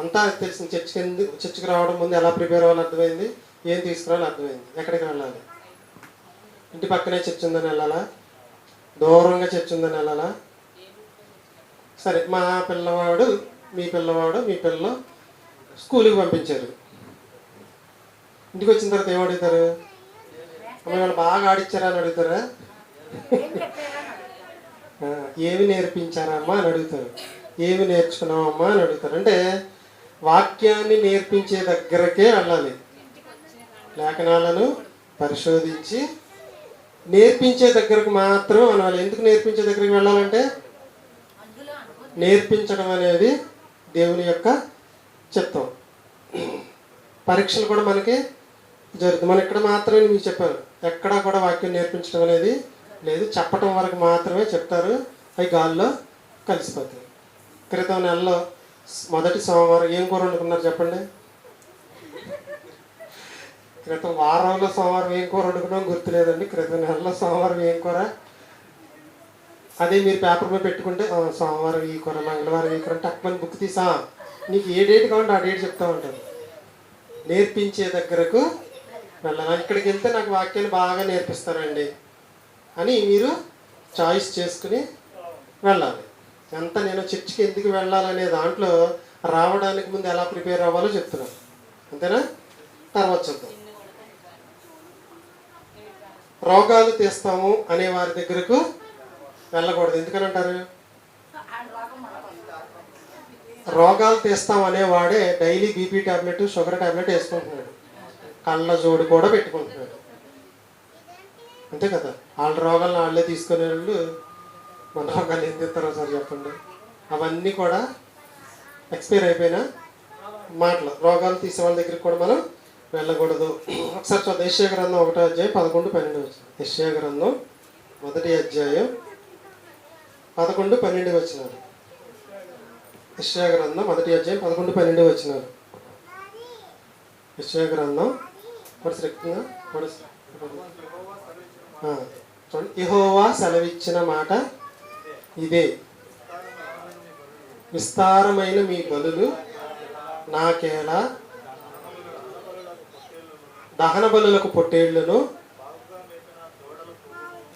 అంతా తెలిసింది. చర్చికి రావడం ముందు ఎలా ప్రిపేర్ అవ్వాలని అర్థమైంది, ఏం తీసుకురావాలని అర్థమైంది. ఎక్కడికి వెళ్ళాలి? ఇంటి పక్కనే చర్చ్ ఉందని వెళ్ళాలా, దూరంగా చర్చ్ ఉందని వెళ్ళాలా? సరే, మా పిల్లవాడు మీ పిల్ల స్కూల్కి పంపించారు. ఇంటికి వచ్చిన తర్వాత ఏమడుగుతారు? అమ్మ వాళ్ళు బాగా ఆడిచ్చారా అని అడుగుతారా? ఏమి నేర్పించారమ్మా అని అడుగుతారు. ఏమి నేర్చుకున్నావమ్మా అని అడుగుతారు. అంటే వాక్యాన్ని నేర్పించే దగ్గరకే వెళ్ళాలి. లేఖనాలను పరిశోధించి నేర్పించే దగ్గరకు మాత్రం అనాలి. ఎందుకు నేర్పించే దగ్గరికి వెళ్ళాలంటే నేర్పించడం అనేది దేవుని యొక్క చిత్తం. పరీక్షలు కూడా మనకి జరుగుతుంది. మనం ఇక్కడ మాత్రమే మీకు చెప్పాను, ఎక్కడా కూడా వాక్యం నేర్పించడం అనేది లేదు. చెప్పటం వరకు మాత్రమే చెప్తారు, అవి గాల్లో కలిసిపోతాయి. క్రితం నెలలో మొదటి సోమవారం ఏం కూర వండుకున్నారు చెప్పండి? క్రితం వారంలో సోమవారం ఏం కూర వండుకున్నాం గుర్తులేదండి. క్రితం నెలలో సోమవారం ఏం కూర, అదే మీరు పేపర్ మీద పెట్టుకుంటే సోమవారం ఈ కూర, మంగళవారం ఈ కూర అంటే అక్కమని బుక్ తీసా నీకు ఏ డేట్ కావాలంటే ఆ డేట్ చెప్తా ఉంటారు. నేర్పించే దగ్గరకు వెళ్ళాలి. ఇక్కడికి వెళ్తే నాకు వాక్యాన్ని బాగా నేర్పిస్తారండి అని మీరు చాయిస్ చేసుకుని వెళ్ళాలి. ఎంత నేను చర్చికి ఎందుకు వెళ్ళాలనే దాంట్లో రావడానికి ముందు ఎలా ప్రిపేర్ అవ్వాలో చెప్తున్నాను, అంతేనా? తర్వాత చూద్దాం. రోగాలు తీస్తాము అనే వారి దగ్గరకు వెళ్ళకూడదు. ఎందుకని అంటారు? రోగాలు తీస్తాం అనేవాడే daily BP tablet, sugar tablet వేసుకుంటున్నాడు, కళ్ళ జోడు కూడా పెట్టుకుంటున్నాడు, అంతే కదా? వాళ్ళ రోగాలను వాళ్ళే తీసుకునే వాళ్ళు మన రోగాలు ఏం తీస్తారో సార్ చెప్పండి. అవన్నీ కూడా ఎక్స్పైర్ అయిపోయిన మాటలు. రోగాలు తీసే వాళ్ళ దగ్గరికి కూడా మనం వెళ్ళకూడదు. ఒకసారి చూద్దాం. యెషయా గ్రంథం 1వ అధ్యాయం 11-12 వచ్చిన. యెషయా గ్రంథం 1వ అధ్యాయం 11-12 వచ్చినారు. యెషయా గ్రంథం 1వ అధ్యాయం 11-12 వచ్చినారు. యెషయా గ్రంథం యెహోవా సెలవిచ్చిన మాట ఇదే, విస్తారమైన మీ బలులు నాకేలా, దహన బలులకు పొట్టేళ్లను,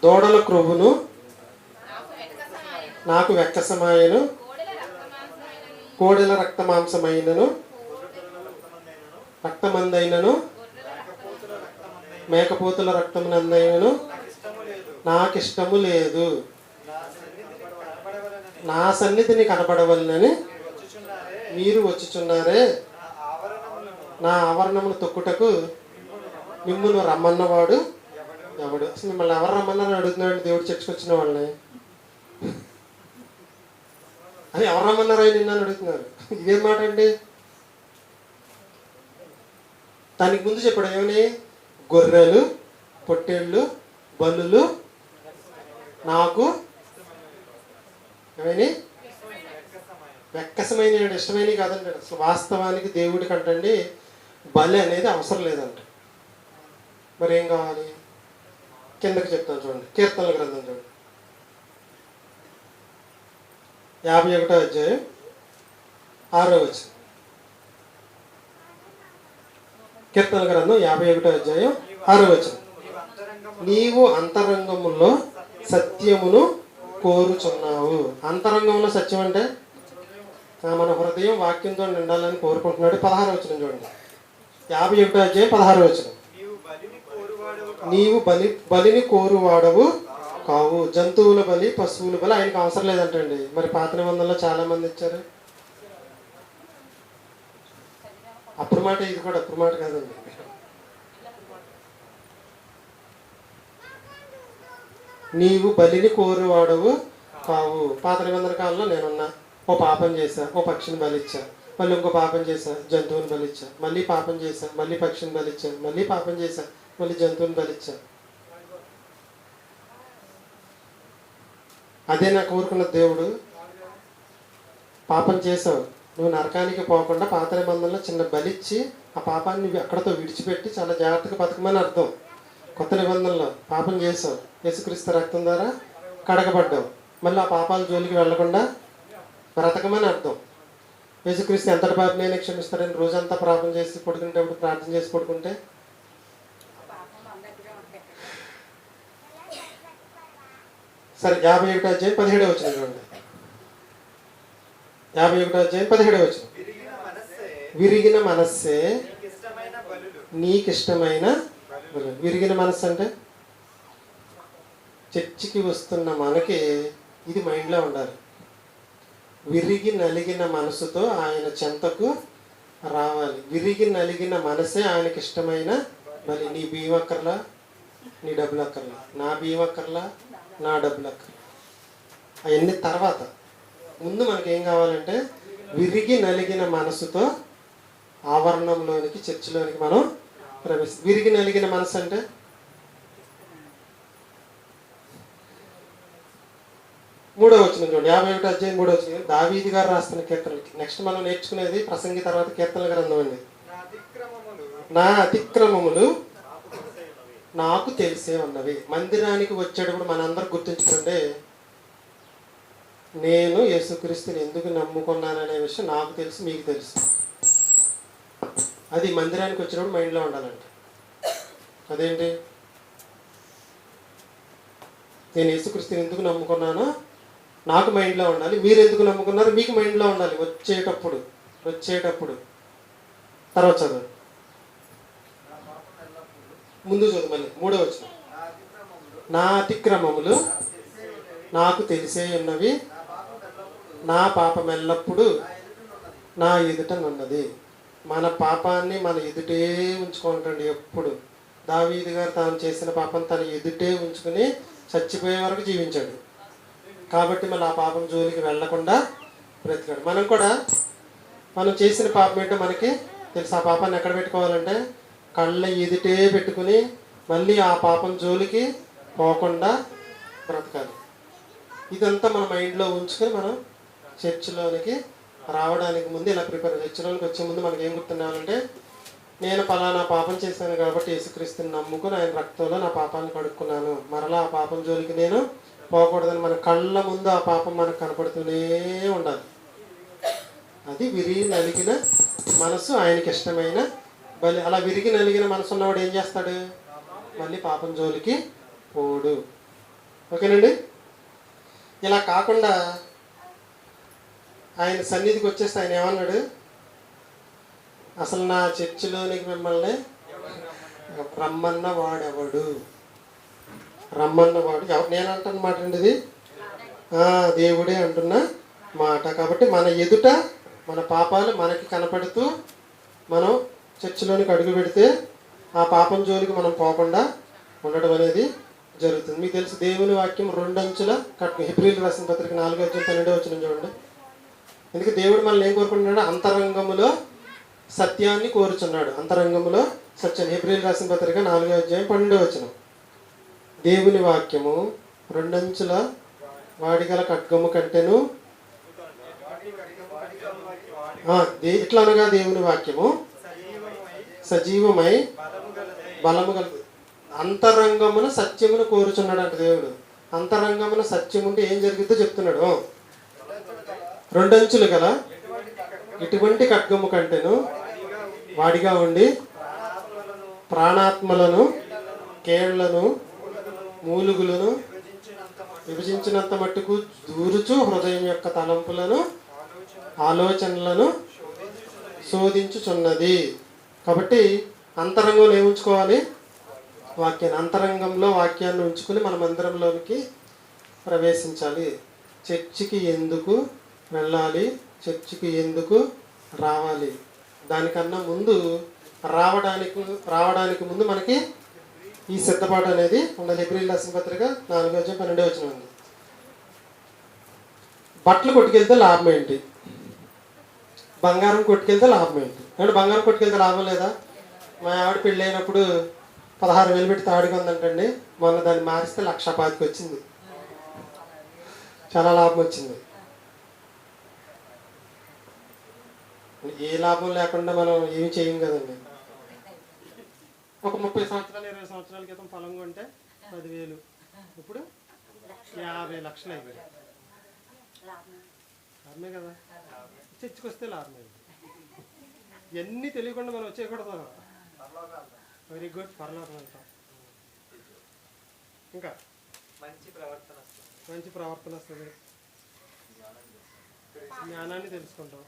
దూడల క్రొవ్వును నాకు వెక్కసమాయను, కోడెల రక్తమాంసమైనను, రక్తమందైనను, మేకపోతుల రక్తమునందైనను నాకిష్టము లేదు. నా సన్నిధిని కనబడవలనని మీరు వచ్చుచున్నారే, నా ఆవరణమును తొక్కుటకు మిమ్మును రమ్మన్నవాడు ఎవడు? అసలు మిమ్మల్ని ఎవరు రమ్మన్నారని అడుగుతున్నాడు దేవుడు చర్చకు వచ్చిన వాళ్ళని. అది ఎవరు రమ్మన్నారు ఆయన నిన్న అడుగుతున్నారు. ఇదేం మాట అండి? దానికి ముందు చెప్పాడు ఏమని? గొర్రెలు, పొట్టేళ్ళు, బలులు నాకు ఏమని వెక్కసమైన, ఇష్టమైనవి కాదండి. అసలు వాస్తవానికి దేవుడికి అంటండి బలి అనేది అవసరం లేదంట. మరి ఏం కావాలి? కిందకి చెప్తాను చూడండి. కీర్తనల గ్రంథం చూడండి, 51వ అధ్యాయం 6వ వచనం. కీర్తన గ్రంథం 51వ అధ్యాయం 6వ వచనం. నీవు అంతరంగములో సత్యమును కోరుచున్నావు. అంతరంగంలో సత్యం అంటే మన హృదయం వాక్యంతో నిండాలని కోరుకుంటున్నాడు. 16వ వచనం చూడండి. 51వ అధ్యాయం 16వ వచనం. నీవు బలిని కోరువాడవు కావు. జంతువుల బలి, పశువుల బలి ఆయనకు అవసరం లేదంటండి. మరి పాత నిబంధనలో చాలా మంది ఇచ్చారు. అప్పుడు మాట ఇది కూడా అప్పుడు మాట కాదండి. నీవు బలిని కోరువాడవు కావు. పాత నిబంధన కాలంలో నేనున్నా, ఓ పాపం చేశా, ఓ పక్షిని బలిచ్చా, మళ్ళీ ఇంకో పాపం చేశా, జంతువుని బలిచ్చా, మళ్ళీ పాపం చేశా, మళ్ళీ పక్షిని బలిచ్చా, మళ్ళీ పాపం చేశా, మళ్ళీ జంతువుని బలిచ్చా. అదే నాకు కోరుకున్న దేవుడు. పాపం చేసావు, నువ్వు నరకానికి పోకుండా పాత నిబంధనలో చిన్న బలిచ్చి ఆ పాపాన్ని నువ్వు అక్కడతో విడిచిపెట్టి చాలా జాగ్రత్తగా బతకమని అర్థం. కొత్త నిబంధనలో పాపం చేసావు, యేసుక్రీస్తు రక్తం ద్వారా కడగబడ్డావు, మళ్ళీ ఆ పాపాల జోలికి వెళ్లకుండా బ్రతకమని అర్థం. యేసుక్రీస్తు ఎంతటి పాపనైనా క్షమిస్తారని రోజంతా పాపం చేసి పడుకునేటప్పుడు ప్రార్థన చేసి పడుకుంటే సరే. 51వ అధ్యాయం 17వ వచనం చూడండి. 51వ అధ్యాయం 17వ వచనం. విరిగిన మనస్సే నీకిష్టమైన. విరిగిన మనస్సు అంటే చర్చికి వస్తున్న మనకి ఇది మైండ్లో ఉండాలి. విరిగి నలిగిన మనసుతో ఆయన చెంతకు రావాలి. విరిగి నలిగిన మనసే ఆయనకి ఇష్టమైన బలి. నీ బియ్యం అక్కర్లా, నీ డబ్బులు అక్కర్లా, నా బియ్యం అక్కర్లా, నా డబ్బులు అక్కర్లా, అవన్నీ తర్వాత. ముందు మనకేం కావాలంటే విరిగి నలిగిన మనసుతో ఆవరణంలోనికి, చర్చిలోనికి మనం విరిగి నలిగిన మనసు అంటే 3వ వచనం చూడండి. 51వ అధ్యాయం 3వ వచనం. దావీదు గారు రాస్తున్న కీర్తనలకి. నెక్స్ట్ మనం నేర్చుకునేది ప్రసంగి తర్వాత కీర్తనల గ్రంథం అండి. నా అతిక్రమములు నాకు తెలిసే ఉన్నవి. మందిరానికి వచ్చేటప్పుడు మనందరూ గుర్తుంచుకోండి, నేను యేసుక్రీస్తుని ఎందుకు నమ్ముకున్నాననే విషయం నాకు తెలుసు, మీకు తెలుసు. అది మందిరానికి వచ్చినప్పుడు మైండ్లో ఉండాలంట. అదేంటి? నేను యేసుక్రీస్తుని ఎందుకు నమ్ముకున్నానో నాకు మైండ్లో ఉండాలి. మీరు ఎందుకు నమ్ముకున్నారో మీకు మైండ్లో ఉండాలి వచ్చేటప్పుడు. తర్వాత చదువు, ముందు చదువు మళ్ళీ 3వ వచనం. నా అతిక్రమములు నాకు తెలిసే ఉన్నవి, నా పాపం ఎల్లప్పుడూ నా ఎదుటనున్నది. మన పాపాన్ని మన ఎదుటే ఉంచుకుంటాడు ఎప్పుడు. దావీదు గారు తాను చేసిన పాపం తన ఎదుటే ఉంచుకుని చచ్చిపోయే వరకు జీవించాడు. కాబట్టి మళ్ళీ ఆ పాపం జోలికి వెళ్లకుండా బ్రతికాడు. మనం కూడా మనం చేసిన పాపం ఏంటో మనకి తెలుసు. ఆ పాపాన్ని ఎక్కడ పెట్టుకోవాలంటే కళ్ళ ఎదుటే పెట్టుకుని మళ్ళీ ఆ పాపం జోలికి పోకుండా బ్రతకాలి. ఇదంతా మన మైండ్లో ఉంచుకొని మనం చర్చిలోనికి రావడానికి ముందు ఇలా ప్రిపేర్. చర్చిలోనికి వచ్చే ముందు మనకి ఏం గుర్తుండాలంటే, నేను పలానా పాపం చేశాను కాబట్టి యేసుక్రీస్తుని నమ్ముకుని ఆయన రక్తంలో నా పాపాన్ని కడుక్కున్నాను, మరలా ఆ పాపం జోలికి నేను పోకూడదని మన కళ్ళ ముందు ఆ పాపం మనకు కనపడుతూనే ఉండాలి. అది విరిగి నలిగిన మనసు ఆయనకి ఇష్టమైన బలి. అలా విరిగి నలిగిన మనసు ఉన్నవాడు ఏం చేస్తాడు? మళ్ళీ పాపం జోలికి పోడు. ఓకేనండి? ఇలా కాకుండా ఆయన సన్నిధికి వచ్చేస్తే ఆయన ఏమన్నాడు? అసలు నా చర్చిలోనికి మిమ్మల్ని రమ్మన్న వాడెవడు? రమ్మన్నవాడు ఎవరు? నేను అంటున్న మాట అండి ఇది, దేవుడే అంటున్న మాట. కాబట్టి మన ఎదుట మన పాపాలు మనకి కనపడుతూ మనం చర్చిలోనికి అడుగు పెడితే ఆ పాపం జోలికి మనం పోకుండా ఉండడం అనేది జరుగుతుంది. మీకు తెలుసు, దేవుని వాక్యం 2 అంచుల కట్టు. హెబ్రీయులకు రాసిన పత్రిక 4వ అధ్యాయం 12వ వచనం చూడండి. ఎందుకు దేవుడు మనల్ని ఏం కోరుకుంటున్నాడు? అంతరంగములో సత్యాన్ని కోరుచున్నాడు. అంతరంగములో సత్యాన్ని. హెబ్రీయులకు రాసిన పత్రిక 4వ అధ్యాయం 12వ వచనం. దేవుని వాక్యము 2 అంచుల వాడిగల ఖడ్గము కంటేను ఇట్లా అనగా దేవుని వాక్యము సజీవమై బలము గలదు. అంతరంగమున సత్యమును కోరుచున్నాడు అంట దేవుడు. అంతరంగమున సత్యం ఉంటే ఏం జరుగుతుందో చెప్తున్నాడు. 2 అంచులు గల ఇటువంటి ఖడ్గము కంటేను వాడిగా ఉండి ప్రాణాత్మలను, కేళ్లను, మూలుగులను విభజించినంత మట్టుకు దూరుచు హృదయం యొక్క తలంపులను, ఆలోచనలను శోధించుచున్నది. కాబట్టి అంతరంగంలో ఏముంచుకోవాలి? వాక్యాన్ని. అంతరంగంలో వాక్యాన్ని ఉంచుకుని మన మందిరంలోనికి ప్రవేశించాలి. చర్చికి ఎందుకు వెళ్ళాలి? చర్చికి ఎందుకు రావాలి? దానికన్నా ముందు రావడానికి ముందు మనకి ఈ సిద్ధపాటు అనేది ఉండాలి. హెబ్రీయులకు రాసిన పత్రిక 4వ అధ్యాయం 12వ వచనం ఉంది. బట్టలు కొట్టుకెళ్తే లాభం ఏంటి? బంగారం కొట్టుకెళ్తే లాభం ఏంటి? అంటే బంగారం కొట్టుకెళ్తే లాభం లేదా? మా ఆవిడ పెళ్ళి అయినప్పుడు 16,000 పెట్టి తాడుగా ఉందంటండి. మొన్న దాన్ని మారిస్తే 1,25,000 వచ్చింది. చాలా లాభం వచ్చింది. ఏ లాభం లేకుండా మనం ఏమి చేయం కదండి. ఒక 30 సంవత్సరాలు 20 సంవత్సరాల క్రితం పొలం కొంటే 10,000, ఇప్పుడు 50 లక్షలు అయిపోయాయి. లాభమే కదా. చర్చికి వస్తే లాభమే. ఇవన్నీ తెలియకుండా మనం వచ్చేయకూడదు. Very good. పరలోకం వెళ్తాం. ఇంకా మంచి ప్రవర్తన వస్తుంది. జ్ఞానాన్ని తెలుసుకుంటాం.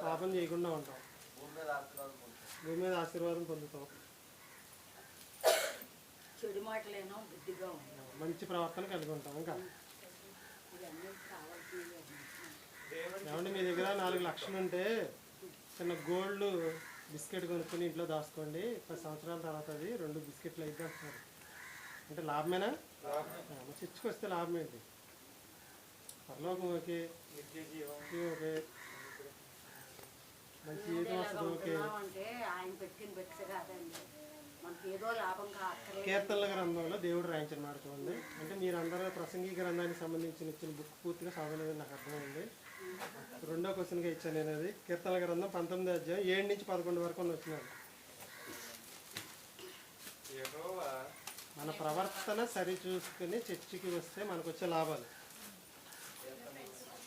పాపం చేయకుండా ఉంటాం. భూమి మీద ఆశీర్వాదం పొందుతాం. మంచి ప్రవర్తన కలిగి ఉంటాం. ఇంకా ఏమంటే మీ దగ్గర 4 లక్షలు ఉంటే చిన్న గోల్డ్ బిస్కెట్ కొనుక్కొని ఇంట్లో దాచుకోండి, 10 సంవత్సరాల తర్వాత అది 2 బిస్కెట్లు అయితే అంటున్నారు. అంటే లాభమేనా? చర్చికి వస్తే లాభం ఏంటి? పరలోకం ఓకే, ఓకే, మంచి జీవితం వస్తుంది ఓకే. కీర్తనల గ్రంథంలో దేవుడు రాయించిన మాట చూడండి. అంటే మీరందరూ ప్రసంగి గ్రంథానికి సంబంధించిన ఇచ్చిన బుక్ పూర్తిగా చదవలేదని నాకు అర్థమైంది. 2వ క్వశ్చన్గా ఇచ్చాను నేను. అది కీర్తనల గ్రంథం 19వ అధ్యాయం 7 నుంచి 11 వరకు వచ్చినాను. మన ప్రవర్తన సరి చూసుకుని చర్చికి వస్తే మనకు వచ్చే లాభాలు.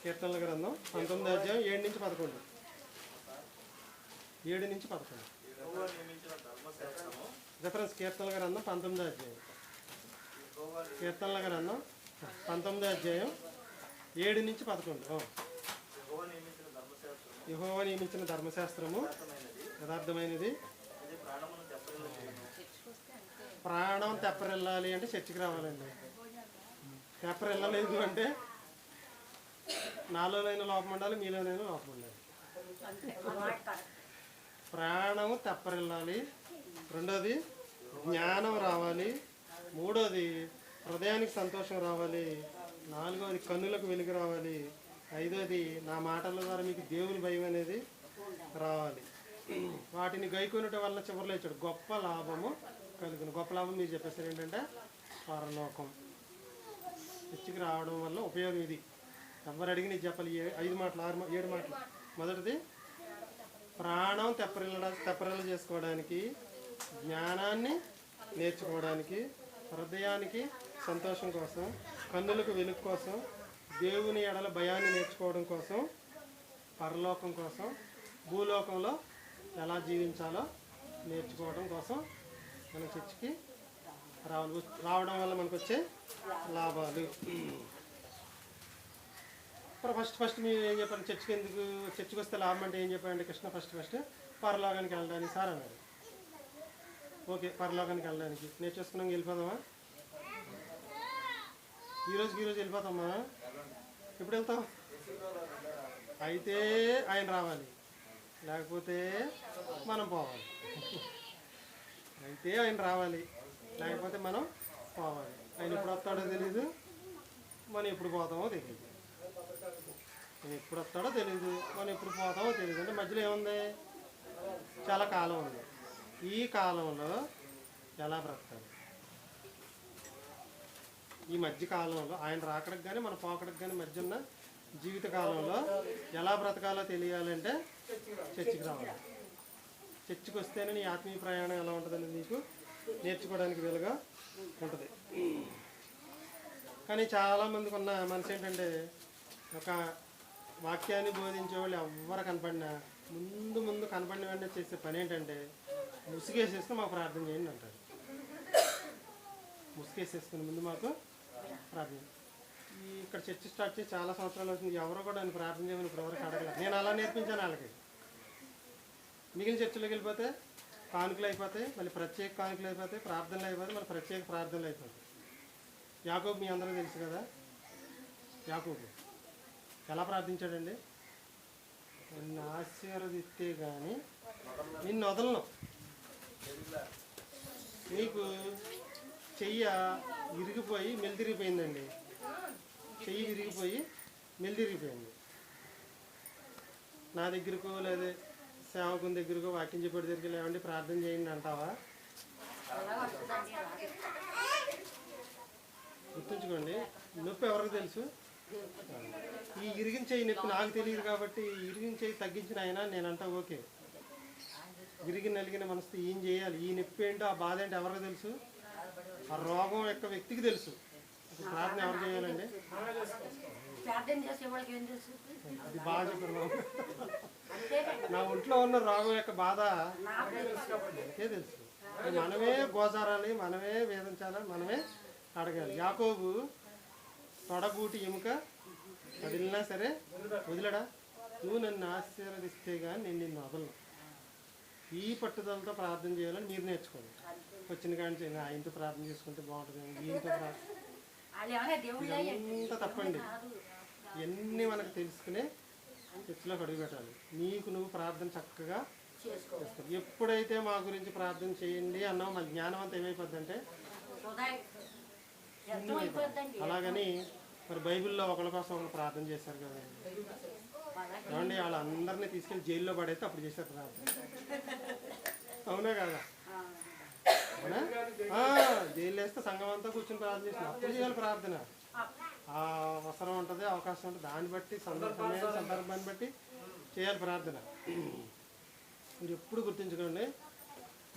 కీర్తనల గ్రంథం 19వ అధ్యాయం 7 నుంచి 11. 7 నుంచి 11 రిఫరెన్స్. కీర్తనల గ్రంథం 19వ అధ్యాయం. కీర్తనల గ్రంథం 19వ అధ్యాయం 7 నుంచి 11. యెహోవా నియమించిన ధర్మశాస్త్రము యథార్థమైనది. ప్రాణం తెప్పరిల్లాలి అంటే చర్చికి రావాలండి. తెప్పరిల్లలేదు అంటే నాలోనైనా లోపం ఉండాలి, మీలోనైనా లోపం ఉండాలి. ప్రాణము తెప్పరిల్లాలి. 2వది జ్ఞానం రావాలి. 3వది హృదయానికి సంతోషం రావాలి. 4వది కన్నులకు వెలుగు రావాలి. 5వది నా మాటల ద్వారా మీకు దేవుని భయం అనేది రావాలి. వాటిని గైకొనటం వల్ల చివరిలో ఇచ్చాడు గొప్ప లాభము కలుగును. గొప్ప లాభం మీరు చెప్పేసారు ఏంటంటే పరలోకం. చర్చికి రావడం వల్ల ఉపయోగం ఇది. ఎవరు అడిగి నీకు చెప్పాలి 5 మాటలు 7 మాటలు. మొదటిది ప్రాణం తెప్పరిల్ల చేసుకోవడానికి, జ్ఞానాన్ని నేర్చుకోవడానికి, హృదయానికి సంతోషం కోసం, కన్నులకు వెలుగు కోసం, దేవుని ఎడల భయాన్ని నేర్చుకోవడం కోసం, పరలోకం కోసం, భూలోకంలో ఎలా జీవించాలో నేర్చుకోవడం కోసం మనం చర్చికి రావడం వల్ల మనకు వచ్చే లాభాలు. ఇప్పుడు ఫస్ట్ మీరు ఏం చెప్పారు? చర్చికి వస్తే లాభం అంటే ఏం చెప్పారంటే కృష్ణ ఫస్ట్ పరలోకానికి వెళ్ళడానికి సార్ అన్నారు. ఓకే, పరలోకానికి వెళ్ళడానికి నేర్చేసుకున్నాక వెళ్ళిపోదామా? ఈరోజు వెళ్ళిపోతామా? ఎప్పుడు వెళ్తాం? అయితే ఆయన రావాలి, లేకపోతే మనం పోవాలి. అయితే ఆయన రావాలి, లేకపోతే మనం పోవాలి. ఆయన ఎప్పుడు వస్తాడో తెలీదు, మనం ఎప్పుడు పోతామో తెలియదు. ఆయన ఎప్పుడు వస్తాడో తెలియదు, మనం ఎప్పుడు పోతామో తెలియదు. అంటే మధ్యలో ఏముంది? చాలా కాలం ఉంది. ఈ కాలంలో ఎలా బ్రతకాలి? ఈ మధ్య కాలంలో ఆయన రాకడానికి కానీ మన పోకడానికి కానీ మధ్య ఉన్న జీవిత కాలంలో ఎలా బ్రతకాలో తెలియాలంటే చర్చికి రావాలి. చర్చికి వస్తేనే నీ ఆత్మీయ ప్రయాణం ఎలా ఉంటుందని నీకు నేర్చుకోవడానికి వీలుగా ఉంటుంది. కానీ చాలామందికి ఉన్న మనసు ఏంటంటే, ఒక వాక్యాన్ని బోధించే వాళ్ళు ఎవరు కనపడినా ముందు కనపడిన వెంటనే చేసే పని ఏంటంటే ముసుగేసేసుకుని మాకు ప్రార్థన చేయండి అంటారు. ముసుగేసేసుకుని ముందు మాకు ప్రార్థన. ఇక్కడ చర్చి స్టార్ట్ చేసి చాలా సంవత్సరాలు అవుతుంది. ఎవరో కూడా ఆయన ప్రార్థన చేయమని ఇప్పుడు ఎవరికి అడగలేదు. నేను అలా నేర్పించాను వాళ్ళకి. మిగిలిన చర్చిలోకి వెళ్ళిపోతే కానుకలు అయిపోతాయి, మళ్ళీ ప్రత్యేక కానుకలు అయిపోతాయి, ప్రార్థనలు అయిపోతాయి, మళ్ళీ ప్రత్యేక ప్రార్థనలు అయిపోతాయి. యాకోబు మీ అందరూ తెలుసు కదా. యాకోబు ఎలా ప్రార్థించాడండి? నిన్ను ఆశీర్వదిస్తే కానీ నిన్ను వదలను. నీకు చెయ్య విరిగిపోయి మెలితిరిగిపోయిందండి. చెయ్యి విరిగిపోయి మెలితిరిగిపోయింది. నా దగ్గరకు లేదా సేవకుని దగ్గరకు వాక్యం చెప్పేటి దగ్గరికి లేవండి ప్రార్థన చేయండి అంటావా? గుర్తుంచుకోండి, నొప్పి ఎవరికి తెలుసు? ఈ ఇరిగిన చెయ్యి నొప్పి నాకు తెలియదు కాబట్టి ఇరిగిన చెయ్యి తగ్గించిన అయినా నేనంటా ఓకే. విరిగి నలిగిన మనసు ఏం చేయాలి? ఈ నొప్పి ఏంటో ఆ బాధ ఏంటో ఎవరికి తెలుసు? ఆ రోగం యొక్క వ్యక్తికి తెలుసు. ఇప్పుడు ప్రార్థన ఎవరు చేయాలండి? అది బాగా చెప్పారు. నా ఒంట్లో ఉన్న రోగం యొక్క బాధ నాకే తెలుసు. మనమే గోచారాలి, మనమే వేధించాలి, మనమే అడగాలి. యాకోబు తొడగూటి ఎముక కదిలినా సరే వదిలడా? నువ్వు నన్ను ఆశీర్వదిస్తే కానీ నేను నిన్ను వదలను. ఈ పట్టుదలతో ప్రార్థన చేయాలని మీరు నేర్చుకోండి. వచ్చిన కానీ ఆయనతో ప్రార్థన చేసుకుంటే బాగుంటుంది, ఈయనతో ఎంత తప్పండి. ఇవన్నీ మనకు తెలుసుకునే చర్చిలోకి అడుగు పెట్టాలి. నీకు నువ్వు ప్రార్థన చక్కగా చేస్తావు. ఎప్పుడైతే మా గురించి ప్రార్థన చేయండి అన్నావు, మన జ్ఞానం అంతా ఏమైపోద్ది అంటే అలాగని మరి బైబిల్లో ఒకరి కోసం ఒకరు ప్రార్థన చేశారు కదా ఏమండి, వాళ్ళందరినీ తీసుకెళ్ళి జైల్లో పడైతే అప్పుడు చేశారు ప్రార్థన. అవునా కదా? అవునా? జైలు వేస్తే సంఘం అంతా కూర్చొని ప్రార్థన చేసిన అప్పుడు చేయాలి ప్రార్థన. ఆ అవసరం ఉంటుంది, అవకాశం ఉంటుంది, దాన్ని బట్టి సందర్భాన్ని బట్టి చేయాలి ప్రార్థన. మీరు ఎప్పుడు గుర్తుంచుకోండి,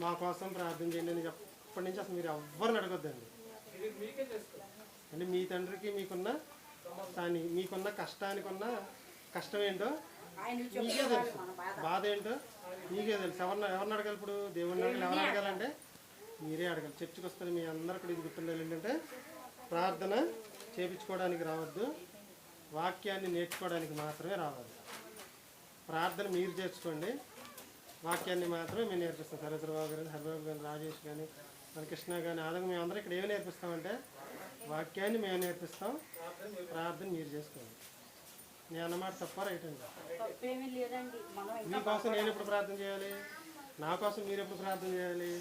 మా కోసం ప్రార్థన చేయండి అని ఎప్పటి నుంచి అసలు మీరు ఎవరిని అడగొద్దండి. అంటే మీ తండ్రికి మీకున్న కానీ మీకున్న కష్టానికి ఉన్న కష్టం ఏంటో మీకే తెలుసు, బాధ ఏంటో మీకే తెలుసు. ఎవరిని అడగాలి ఇప్పుడు? దేవుడిని అడగాలి. ఎవరు అడగాలంటే మీరే అడగాలి. చర్చకు వస్తారు మీ అందరు కూడా ఇది గుర్తుండాలి ఏంటంటే ప్రార్థన చేయించుకోవడానికి రావద్దు, వాక్యాన్ని నేర్చుకోవడానికి మాత్రమే రావాలి. ప్రార్థన మీరు చేర్చుకోండి, వాక్యాన్ని మాత్రమే మేము నేర్పిస్తాం. సరస్వరావు గారు, హరిబాబు గారు, రాజేష్ కానీ, మన కృష్ణ కానీ, ఆదం మేమందరం ఇక్కడ ఏమి నేర్పిస్తామంటే వాక్యాన్ని మేము నేర్పిస్తాం, ప్రార్థన మీరు చేసుకోండి. నేను అన్నమాట తప్ప రైట్ అండి. మీకోసం నేను ఎప్పుడు ప్రార్థన చేయాలి? నా కోసం మీరు ఎప్పుడు ప్రార్థన చేయాలి?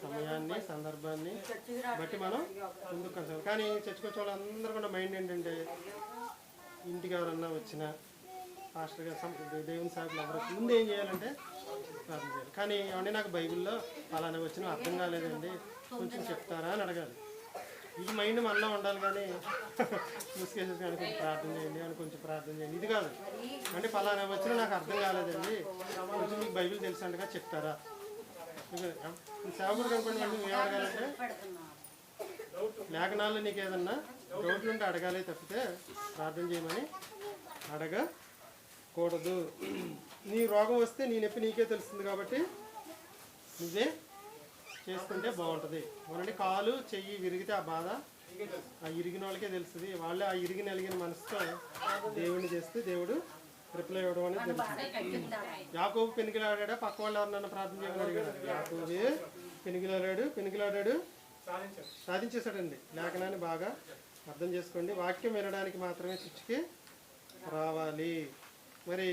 సమయాన్ని సందర్భాన్ని బట్టి మనం ముందుకు కొనసాగాలి. కానీ చర్చకొచ్చే వాళ్ళందరూ కూడా మైండ్ ఏంటంటే ఇంటికి ఎవరన్నా వచ్చినా పాస్టర్ గారు దేవుని సాగులు ఎవరు ముందు ఏం చేయాలంటే ప్రార్థన చేయాలి. కానీ ఏమంటే నాకు బైబిల్లో అలానే వచ్చినా అర్థం కాలేదండి కొంచెం చెప్తారా అని అడగాలి. ఈ మైండ్ మనలో ఉండాలి. కానీ ముసుకేసేసి కానీ కొంచెం ప్రార్థన చేయండి అని కొంచెం ప్రార్థన చేయండి ఇది కాదు. అంటే పలానా వచ్చినా నాకు అర్థం కాలేదండి, కొంచెం మీకు బైబిల్ తెలుసంటగా చెప్తారా? సేవకుడు కనుకోండి, ఏం అడగాలంటే లేఖనాల్లో నీకు ఏదన్నా డౌట్లు ఉంటే అడగాలి తప్పితే ప్రార్థన చేయమని అడగకూడదు. నీ రోగం వస్తే నీ నొప్పి నీకే తెలుస్తుంది కాబట్టి నువ్వే చేసుకుంటే బాగుంటుంది. మనకి కాలు చెయ్యి విరిగితే ఆ బాధ ఆ ఇరిగిన వాళ్ళకే తెలుస్తుంది. వాళ్ళే ఆ నలిగిన మనసుతో దేవుడిని చేస్తే దేవుడు రిప్లై ఇవ్వడం అనేది తెలుస్తుంది. యాకోబు పెనికిలాడా, పక్క వాళ్ళు ఎవరినన్నా ప్రార్థన చేయమని అడిగాడు. యాకోబే పెనికిలాడాడు సాధించేశాడండి. లేఖనాన్ని బాగా అర్థం చేసుకోండి. వాక్యం వినడానికి మాత్రమే చర్చికి రావాలి. మరి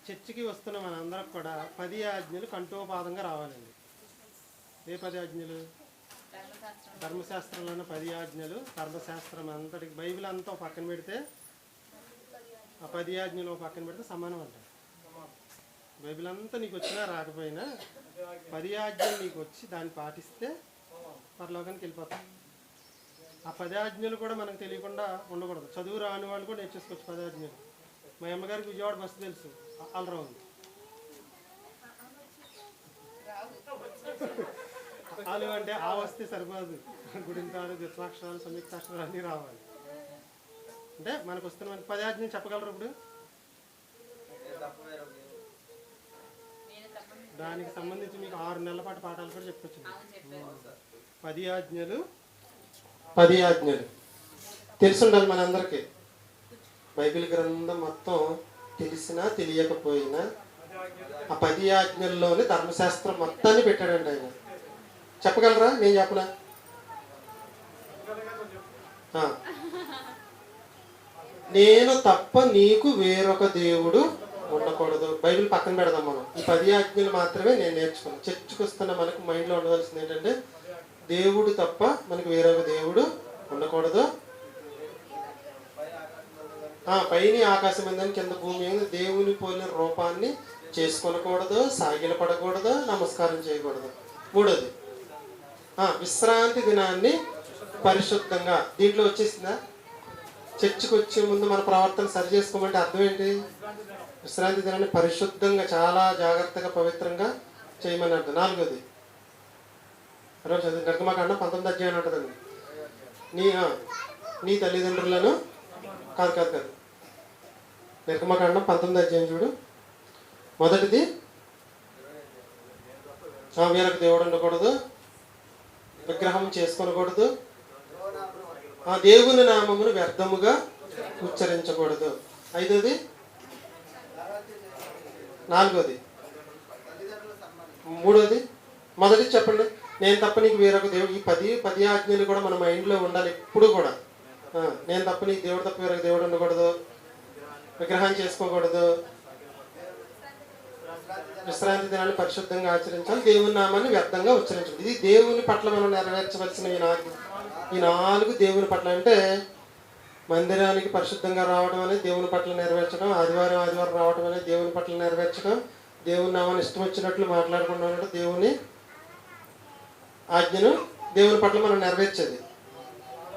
చర్చికి వస్తున్న మనందరం కూడా 10 ఆజ్ఞలు కంఠోపాదంగా రావాలండి. ఏ 10 ఆజ్ఞలు? ధర్మశాస్త్రంలోని 10 ఆజ్ఞలు. ధర్మశాస్త్రం అంతటికి బైబిల్ అంతా పక్కన పెడితే ఆ 10 ఆజ్ఞలు పక్కన పెడితే సమానం అంటారు. బైబిల్ అంతా నీకు వచ్చినా రాకపోయినా 10 ఆజ్ఞలు నీకు వచ్చి దాన్ని పాటిస్తే పరలోకానికి వెళ్ళిపోతాం. ఆ 10 ఆజ్ఞలు కూడా మనకు తెలియకుండా ఉండకూడదు. చదువు రాని వాళ్ళు కూడా నేర్చేసుకోవచ్చు 10 ఆజ్ఞలు. మా అమ్మగారికి విజయవాడ బస్సు తెలుసు, ఆల్రౌండ్. ఆలు అంటే ఆ వస్తే సరిపోదు, గుడింతాలు, ద్విత్వాక్షరాలు, సంయుక్తాక్షరాలు అన్నీ రావాలి. అంటే మనకు వస్తున్న 10 ఆజ్ఞలు చెప్పగలరు ఇప్పుడు? దానికి సంబంధించి మీకు 6 నెలల పాటు పాఠాలు కూడా చెప్పొచ్చు. 10 ఆజ్ఞలు తెలిసి ఉండాలి మనందరికీ. బైబిల్ గ్రంథం మొత్తం తెలిసినా తెలియకపోయినా ఆ 10 ఆజ్ఞల్లోనే ధర్మశాస్త్రం మొత్తాన్ని పెట్టాడండి ఆయన. చెప్పగలరా? నేను చెప్పనా? నేను తప్ప నీకు వేరొక దేవుడు ఉండకూడదు. బైబిల్ పక్కన పెడదాం మనం. ఈ 10 ఆజ్ఞలు మాత్రమే నేను నేర్చుకున్నాను. చర్చకు వస్తున్న మనకు మైండ్లో ఉండవలసింది ఏంటంటే దేవుడు తప్ప మనకు వేరొక దేవుడు ఉండకూడదు. పైన ఆకాశం ఉందని కింద భూమి ఉంది. దేవుని పోలిన రూపాన్ని చేసుకొనకూడదు, సాగిలపడకూడదు, నమస్కారం చేయకూడదు. 3వది విశ్రాంతి దినాన్ని పరిశుద్ధంగా. దీంట్లో వచ్చేసిందా? చర్చికి వచ్చే ముందు మన ప్రవర్తన సరి చేసుకోమంటే అర్థం ఏంటి? విశ్రాంతి దినాన్ని పరిశుద్ధంగా చాలా జాగ్రత్తగా పవిత్రంగా చేయమని అర్థం. 4వది నిర్గమకాండం 19వ అధ్యాయం ఉంటుందండి. నీ తల్లిదండ్రులను కాదు నిర్గమకాండం 19వ అధ్యాయం చూడు. మొదటిది వేరొక దేవుడు ఉండకూడదు, విగ్రహం చేసుకొనకూడదు, దేవుని నామమును వ్యర్థముగా ఉచ్చరించకూడదు. 5వది 4వది 3వది మొదటి చెప్పండి, నేను తప్ప నీకు వేరొక దేవుడు. ఈ 10 ఆజ్ఞలు కూడా మన మైండ్లో ఉండాలి ఎప్పుడు కూడా. నేను తప్ప నీకు దేవుడు తప్ప వేరొక దేవుడు ఉండకూడదు, విగ్రహం చేసుకోకూడదు, విశ్రాంతి దినాన్ని పరిశుద్ధంగా ఆచరించాలి, దేవుని నామాన్ని వ్యర్థంగా ఉచ్చరించాలి. ఇది దేవుని పట్ల మనం నెరవేర్చవలసిన ఈ 4 దేవుని పట్ల. అంటే మందిరానికి పరిశుద్ధంగా రావడం అనేది దేవుని పట్ల నెరవేర్చడం, ఆదివారం రావడం అనేది దేవుని పట్ల నెరవేర్చడం, దేవుని నామాన్ని ఇష్టం వచ్చినట్లు మాట్లాడకుండా ఉండడం, దేవుని ఆజ్ఞను దేవుని పట్ల మనం నెరవేర్చేది.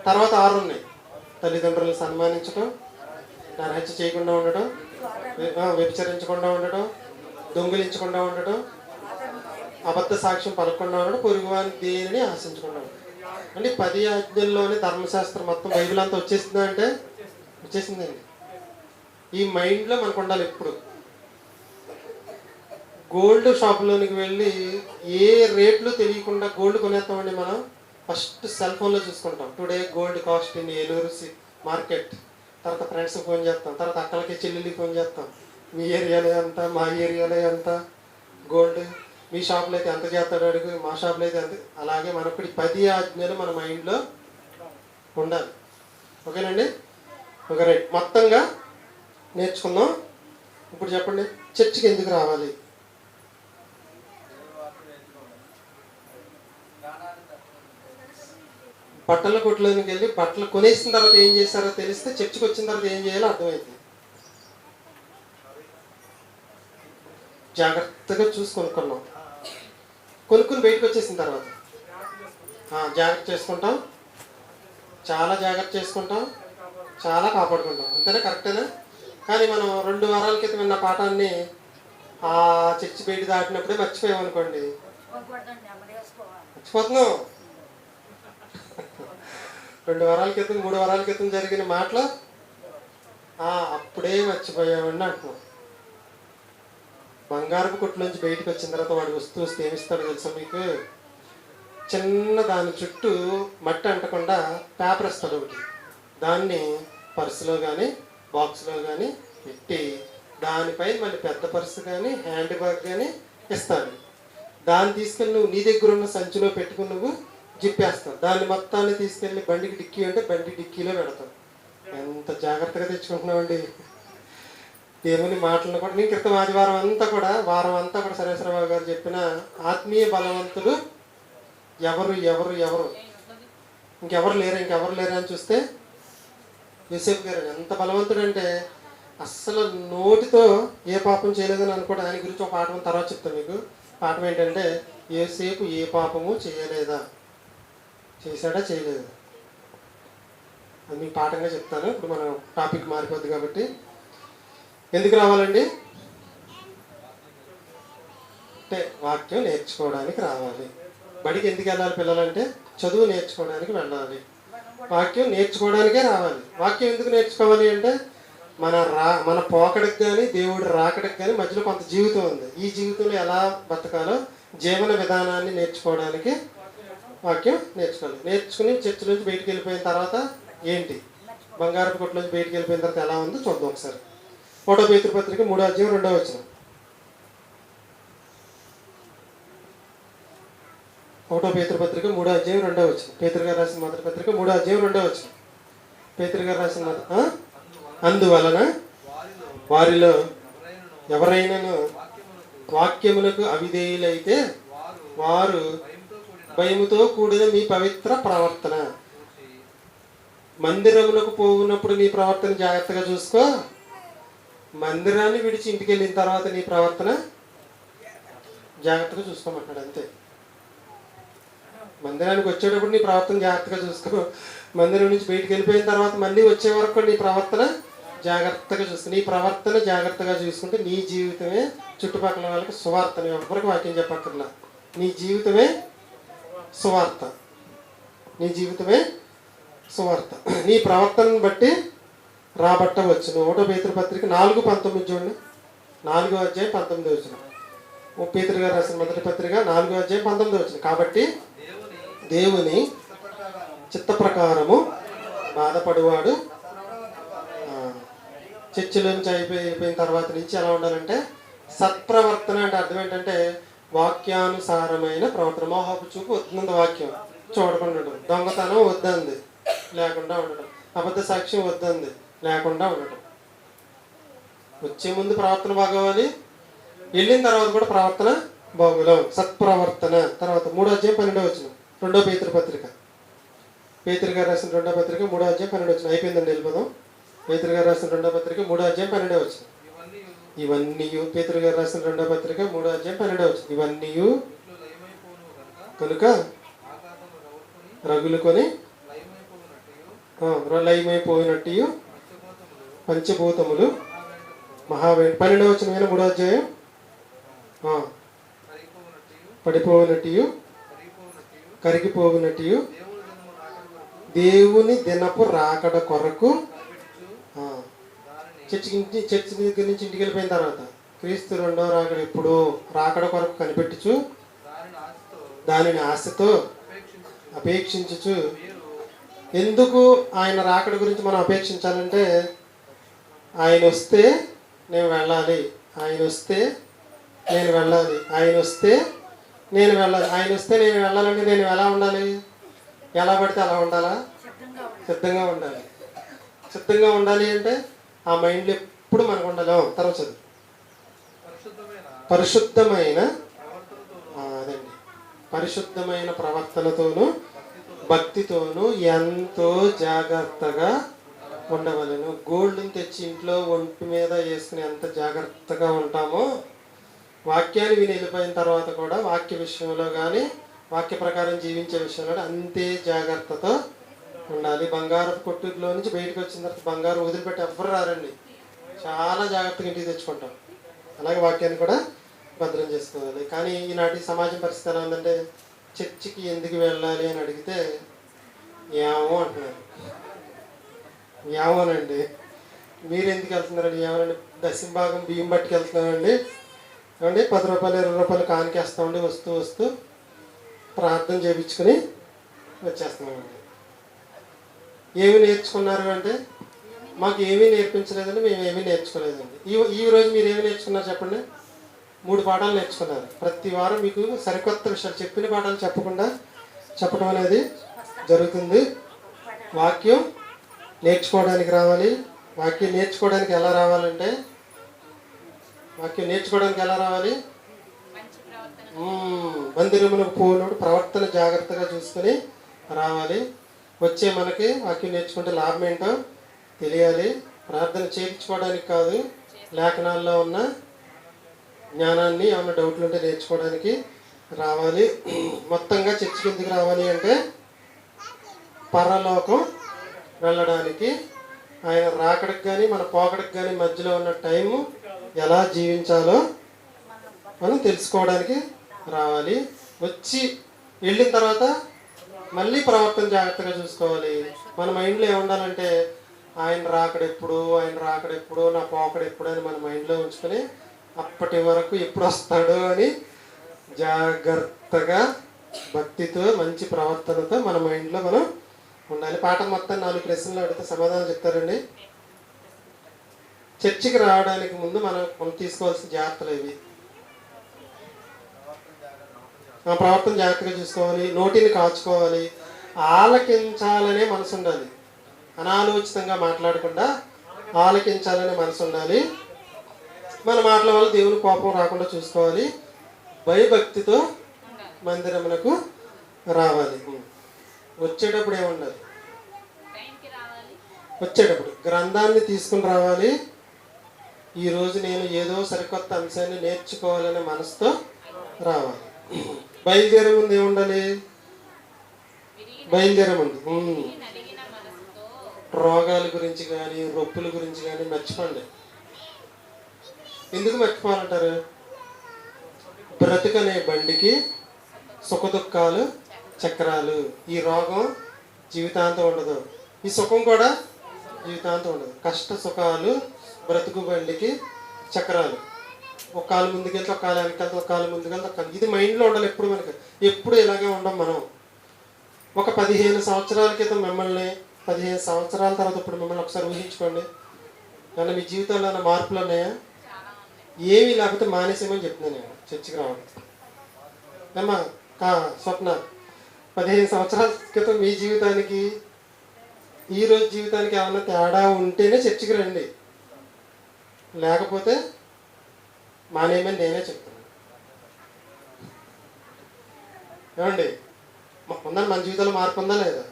తర్వాత 6 ఉన్నాయి. తల్లిదండ్రులను సన్మానించడం, నరహత్య చేయకుండా ఉండడం, వ్యభిచరించకుండా ఉండడం, దొంగిలించకుండా ఉండడం, అబద్ధ సాక్ష్యం పలకకుండా ఉండడం, పొరుగువాని దేనిని ఆశించకుండా ఉండడం. అంటే 10 ఆజ్ఞల్లోనే ధర్మశాస్త్రం మొత్తం బైబిల్ అంతా వచ్చేసిందా అంటే వచ్చేసిందండి. ఈ మైండ్లో మనకు ఉండాలి ఎప్పుడు. గోల్డ్ షాప్లోనికి వెళ్ళి ఏ రేట్లు తెలియకుండా గోల్డ్ కొనేస్తామండి మనం. ఫస్ట్ సెల్ ఫోన్లో చూసుకుంటాం, today gold cost in Eluru market. తర్వాత ఫ్రెండ్స్కి ఫోన్ చేస్తాం, తర్వాత అక్కలకి చెల్లెళ్ళకి ఫోన్ చేస్తాం, మీ ఏరియాలో ఎంత, మా ఏరియాలో ఎంత గోల్డ్, మీ షాప్లో అయితే ఎంత చేస్తాడు అడుగు, మా షాప్లో అయితే ఎంత. అలాగే మనకు 10 ఆజ్ఞలు మన మైండ్లో ఉండాలి. ఓకేనండి? Okay, right. మొత్తంగా నేర్చుకుందాం. ఇప్పుడు చెప్పండి, చర్చికి ఎందుకు రావాలి? బట్టల కొట్లోకి వెళ్ళి బట్టలు కొనేసిన తర్వాత ఏం చేస్తారో తెలిస్తే చర్చికి వచ్చిన తర్వాత ఏం చేయాలో అర్థమైంది. జాగ్రత్తగా చూసి కొనుక్కున్నాం. కొనుక్కుని బయటకు వచ్చేసిన తర్వాత జాగ్రత్త చేసుకుంటాం, చాలా జాగ్రత్త చేసుకుంటాం, చాలా కాపాడుకుంటాం. అంతేనా? కరెక్టేనా? కానీ మనం 2 వారాల క్రితం విన్న పాఠాన్ని ఆ చర్చి బయట దాటినప్పుడే మర్చిపోయామనుకోండి, మర్చిపోతున్నాం. 2 వారాల క్రితం 3 వారాల క్రితం జరిగిన మాటలు అప్పుడే మర్చిపోయామండి అంటున్నాం. బంగారపు కొట్టులోంచి బయటకు వచ్చిన తర్వాత వాడు వస్తూ ఏమిస్తాడో తెలుసా మీకు? చిన్న దాని చుట్టూ మట్టి అంటకుండా పేపర్ ఇస్తాడు ఒకటి. దాన్ని పర్సులో కానీ బాక్స్లో కానీ పెట్టి దానిపై మళ్ళీ పెద్ద పర్సు కానీ హ్యాండ్ బ్యాగ్ కానీ ఇస్తాడు. దాన్ని తీసుకెళ్ళి నువ్వు నీ దగ్గర ఉన్న సంచిలో పెట్టుకుని నువ్వు జిప్పేస్తావు. దాన్ని మొత్తాన్ని తీసుకెళ్ళి బండికి డిక్కీ అంటే బండి డిక్కీలో పెడతావు. ఎంత జాగ్రత్తగా తెచ్చుకుంటున్నామండి దేవుని మాటలను కూడా. నేను క్రితం వారం అంతా కూడా సరేశ్వరరావు గారు చెప్పిన ఆత్మీయ బలవంతులు ఎవరు ఇంకెవరు లేరు అని చూస్తే యోసేపు గారు ఎంత బలవంతుడు అంటే అస్సలు నోటితో ఏ పాపం చేయలేదని అనుకోండి. ఆయన గురించి ఒక పాఠం తర్వాత చెప్తాను మీకు. పాఠం ఏంటంటే, యోసేపు ఏ పాపము చేయలేదా, చేశాడా చేయలేదా అది మీకు పాఠంగా చెప్తాను. ఇప్పుడు మనం టాపిక్ మారిపోద్ది కాబట్టి. ఎందుకు రావాలండి అంటే వాక్యం నేర్చుకోవడానికి రావాలి. బడికి ఎందుకు వెళ్ళాలి పిల్లలంటే చదువు నేర్చుకోవడానికి వెళ్ళాలి. వాక్యం నేర్చుకోవడానికే రావాలి. వాక్యం ఎందుకు నేర్చుకోవాలి అంటే మన పోకడికి కానీ దేవుడు రాకడికి కానీ మధ్యలో కొంత జీవితం ఉంది. ఈ జీవితంలో ఎలా బతకాలో జీవన విధానాన్ని నేర్చుకోవడానికి వాక్యం నేర్చుకోవాలి. నేర్చుకుని చర్చ్ నుంచి బయటికి వెళ్ళిపోయిన తర్వాత ఏంటి, బంగారపు కొట్ల నుంచి బయటికి వెళ్ళిపోయిన తర్వాత ఎలా ఉందో చూద్దాం ఒకసారి. 1 పేతురు పత్రిక 3వ అధ్యాయం 2వ వచనం. 1 పేతురు పత్రిక 3వ అధ్యాయం 2వ వచనం. పేతురు గారు రాసిన మొదటి పత్రిక 3వ అధ్యాయం 2వ వచనం. పేతురు గారు రాసిన అందువలన వారిలో ఎవరైనాను వాక్యములకు అవిధేయులైతే వారు భయముతో కూడిన మీ పవిత్ర ప్రవర్తన. మందిరములకు పోవున్నప్పుడు నీ ప్రవర్తన జాగ్రత్తగా చూసుకో. మందిరాన్ని విడిచి ఇంటికి వెళ్ళిన తర్వాత నీ ప్రవర్తన జాగ్రత్తగా చూసుకోమంటాడు. అంతే. మందిరానికి వచ్చేటప్పుడు నీ ప్రవర్తన జాగ్రత్తగా చూసుకో. మందిరం నుంచి బయటికి వెళ్ళిపోయిన తర్వాత మళ్ళీ వచ్చే వరకు నీ ప్రవర్తన జాగ్రత్తగా చూసుకో. నీ ప్రవర్తన జాగ్రత్తగా చూసుకుంటే నీ జీవితమే చుట్టుపక్కల వాళ్ళకి సువార్త. ఎవరికి వాక్యం చెప్పక్కర్లా. నీ జీవితమే సువార్త. నీ జీవితమే సువార్త. నీ ప్రవర్తనను బట్టి రాబట్టవచ్చును. 1 పేతురు పత్రిక 4:19 చూడండి. 4వ అధ్యాయం 19వ వచనం. పేతురు గారు రాసిన మొదటి పత్రిక 4వ అధ్యాయం 19వ వచనం. కాబట్టి దేవుని చిత్త ప్రకారము బాధపడువాడు. చర్చిలోంచి అయిపోయిన తర్వాత నుంచి ఎలా ఉండాలంటే సత్ప్రవర్తన. అంటే అర్థం ఏంటంటే వాక్యానుసారమైన ప్రవర్తన. మోహపు చూపు వద్దంది వాక్యం, చూడకుండా ఉండడం. దొంగతనం వద్దంది, లేకుండా ఉండడం. అబద్ధ సాక్ష్యం వద్దంది, లేకుండా ఉండడం. వచ్చే ముందు ప్రవర్తన బాగోవాలి, వెళ్ళిన తర్వాత కూడా ప్రవర్తన బాగోలేం. సత్ప్రవర్తన. తర్వాత 3:12 రెండో పేతురు పత్రిక. పేతురు గారు రాసిన రెండో పత్రిక 3:12 అయిపోయిందండి, వెళ్ళిపోదాం. పేతురు గారు రాసిన రెండో పత్రిక 3:12 ఇవన్నీ పేతురు గారు రాసిన రెండో పత్రిక 3:12 ఇవన్నీ కనుక రగులుకొని లయమైపోయినట్టు పంచభూతములు 12 3వ అధ్యాయం పడిపోయినట్టు కరిగిపోయినట్టు దేవుని దినపు రాకడ కొరకు. చర్చి దగ్గర నుంచి ఇంటికి వెళ్ళిపోయిన తర్వాత క్రీస్తు రెండో రాకడ ఎప్పుడు రాకడ కొరకు కనిపెట్టుచు దానిని ఆశతో అపేక్షించుచు. ఎందుకు ఆయన రాకడ గురించి మనం అపేక్షించాలంటే, ఆయన వస్తే నేను వెళ్ళాలి, ఆయన వస్తే నేను వెళ్ళాలి, ఆయన వస్తే నేను వెళ్ళాలి. ఆయన వస్తే నేను వెళ్ళాలంటే నేను ఎలా ఉండాలి? ఎలా పడితే అలా ఉండాలా? సిద్ధంగా ఉండాలి. సిద్ధంగా ఉండాలి అంటే ఆ మైండ్లో ఎప్పుడు మనకు ఉండాలి. తర్వాత చదువు. పరిశుద్ధమైన అదండి, పరిశుద్ధమైన ప్రవర్తనతోనూ భక్తితోనూ ఎంతో జాగ్రత్తగా ఉండవలను. గోల్డ్ని తెచ్చి ఇంట్లో ఒంటి మీద వేసుకుని ఎంత జాగ్రత్తగా ఉంటామో, వాక్యాన్ని విని వెళ్ళిపోయిన తర్వాత కూడా వాక్య విషయంలో కానీ వాక్య ప్రకారం జీవించే విషయంలో అంతే జాగ్రత్తతో ఉండాలి. బంగారపు కొట్టులో నుంచి బయటకు వచ్చిన తర్వాత బంగారం వదిలిపెట్టి ఎవ్వరు రారండి. చాలా జాగ్రత్తగా ఇంటికి తెచ్చుకుంటాం. అలాగే వాక్యాన్ని కూడా భద్రం చేసుకోవాలి. కానీ ఈనాటి సమాజం పరిస్థితి ఎలా ఉందంటే, చర్చికి ఎందుకు వెళ్ళాలి అని అడిగితే ఏమో అంటున్నారు. ఏమోనండి, మీరు ఎందుకు వెళ్తున్నారండి? ఏమోనండి, దశంభాగం బియ్యం పట్టుకు వెళ్తున్నామండి, ఏమండి 10 రూపాయలు 20 రూపాయలు కానికేస్తామండి, వస్తూ వస్తూ ప్రార్థన చేయించుకొని వచ్చేస్తున్నామండి. ఏమి నేర్చుకున్నారు అంటే, మాకు ఏమీ నేర్పించలేదండి, మేము ఏమీ నేర్చుకోలేదండి. ఈ రోజు మీరు ఏమి నేర్చుకున్నారు చెప్పండి? 3 పాఠాలు నేర్చుకున్నారు. ప్రతి వారం మీకు సరికొత్త విషయాలు, చెప్పిన పాఠాలు చెప్పడం అనేది జరుగుతుంది. వాక్యం నేర్చుకోవడానికి రావాలి. వాక్యం నేర్చుకోవడానికి ఎలా రావాలంటే, మందిరమునకు పోయినప్పుడు ప్రవర్తన జాగ్రత్తగా చూసుకొని రావాలి. వచ్చే మనకి వాక్యం నేర్చుకుంటే లాభం ఏంటో తెలియాలి. ప్రార్థన చేయించుకోవడానికి కాదు, లేఖనాల్లో ఉన్న జ్ఞానాన్ని ఏమైనా డౌట్లు ఉంటే నేర్చుకోవడానికి రావాలి. మొత్తంగా చర్చికి ఎందుకు రావాలి అంటే, పరలోకం వెళ్ళడానికి, ఆయన రాకడికి కానీ మన పోకడికి కానీ మధ్యలో ఉన్న టైము ఎలా జీవించాలో మనం తెలుసుకోవడానికి రావాలి. వచ్చి వెళ్ళిన తర్వాత మళ్ళీ ప్రవర్తన జాగ్రత్తగా చూసుకోవాలి. మన మైండ్లో ఏముండాలంటే, ఆయన రాకడెప్పుడు నా పోకడెప్పుడు అని మన మైండ్లో ఉంచుకొని అప్పటి వరకు ఎప్పుడు వస్తాడో అని జాగ్రత్తగా భక్తితో మంచి ప్రవర్తనతో మన మైండ్లో మనం ఉండాలి. పాఠం మొత్తం 4 ప్రశ్నలు అడిగితే సమాధానం చెప్తారండి. చర్చికి రావడానికి ముందు మనం తీసుకోవాల్సిన జాగ్రత్తలు ఇవి. ప్రవర్తన జాగ్రత్తగా చూసుకోవాలి, నోటిని కాచుకోవాలి, ఆలకించాలనే మనసు ఉండాలి. అనాలోచితంగా మాట్లాడకుండా ఆలకించాలనే మనసు ఉండాలి. మన మాటల వల్ల దేవుని కోపం రాకుండా చూసుకోవాలి. భయభక్తితో మందిరమునకు రావాలి. వచ్చేటప్పుడు ఏముండాలి? వచ్చేటప్పుడు గ్రంథాన్ని తీసుకుని రావాలి. ఈరోజు నేను ఏదో సరికొత్త అంశాన్ని నేర్చుకోవాలనే మనసుతో రావాలి. బయలుదేరే ముందు ఏముండాలి? బయలుదేరే ముందు రోగాల గురించి కానీ రొప్పుల గురించి కానీ మర్చిపోండి. ఎందుకు మర్చిపోవాలంటారు? బ్రతుకనే బండికి సుఖదుఖాలు చక్రాలు. ఈ రోగం జీవితాంతం ఉండదు, ఈ సుఖం కూడా జీవితాంతం ఉండదు. కష్ట సుఖాలు బ్రతుకు బండికి చక్రాలు. ఒక కాలు ముందుకెళ్తే ఒక కాలు వెనకెళ్తే, ఒక కాలు ముందుకెళ్తే ఒక కాలు. ఇది మైండ్లో ఉండాలి ఎప్పుడు. మనకి ఎప్పుడు ఇలాగే ఉండం. మనం ఒక 15 సంవత్సరాల క్రితం మిమ్మల్ని, 15 సంవత్సరాల తర్వాత ఇప్పుడు మిమ్మల్ని ఒకసారి ఊహించుకోండి. కానీ మీ జీవితంలో మార్పులు ఉన్నాయా? ఏమీ లేకపోతే మానేసేమని చెప్తున్నాను నేను. చర్చికి రావడం ఏమ్మా స్వప్న, 15 సంవత్సరాల క్రితం మీ జీవితానికి ఈరోజు జీవితానికి ఏమన్నా తేడా ఉంటేనే చర్చికి రండి, లేకపోతే మానేమని నేనే చెప్తాను. ఏమండి, ఉందని మన జీవితంలో మార్పు ఉందా లేదా?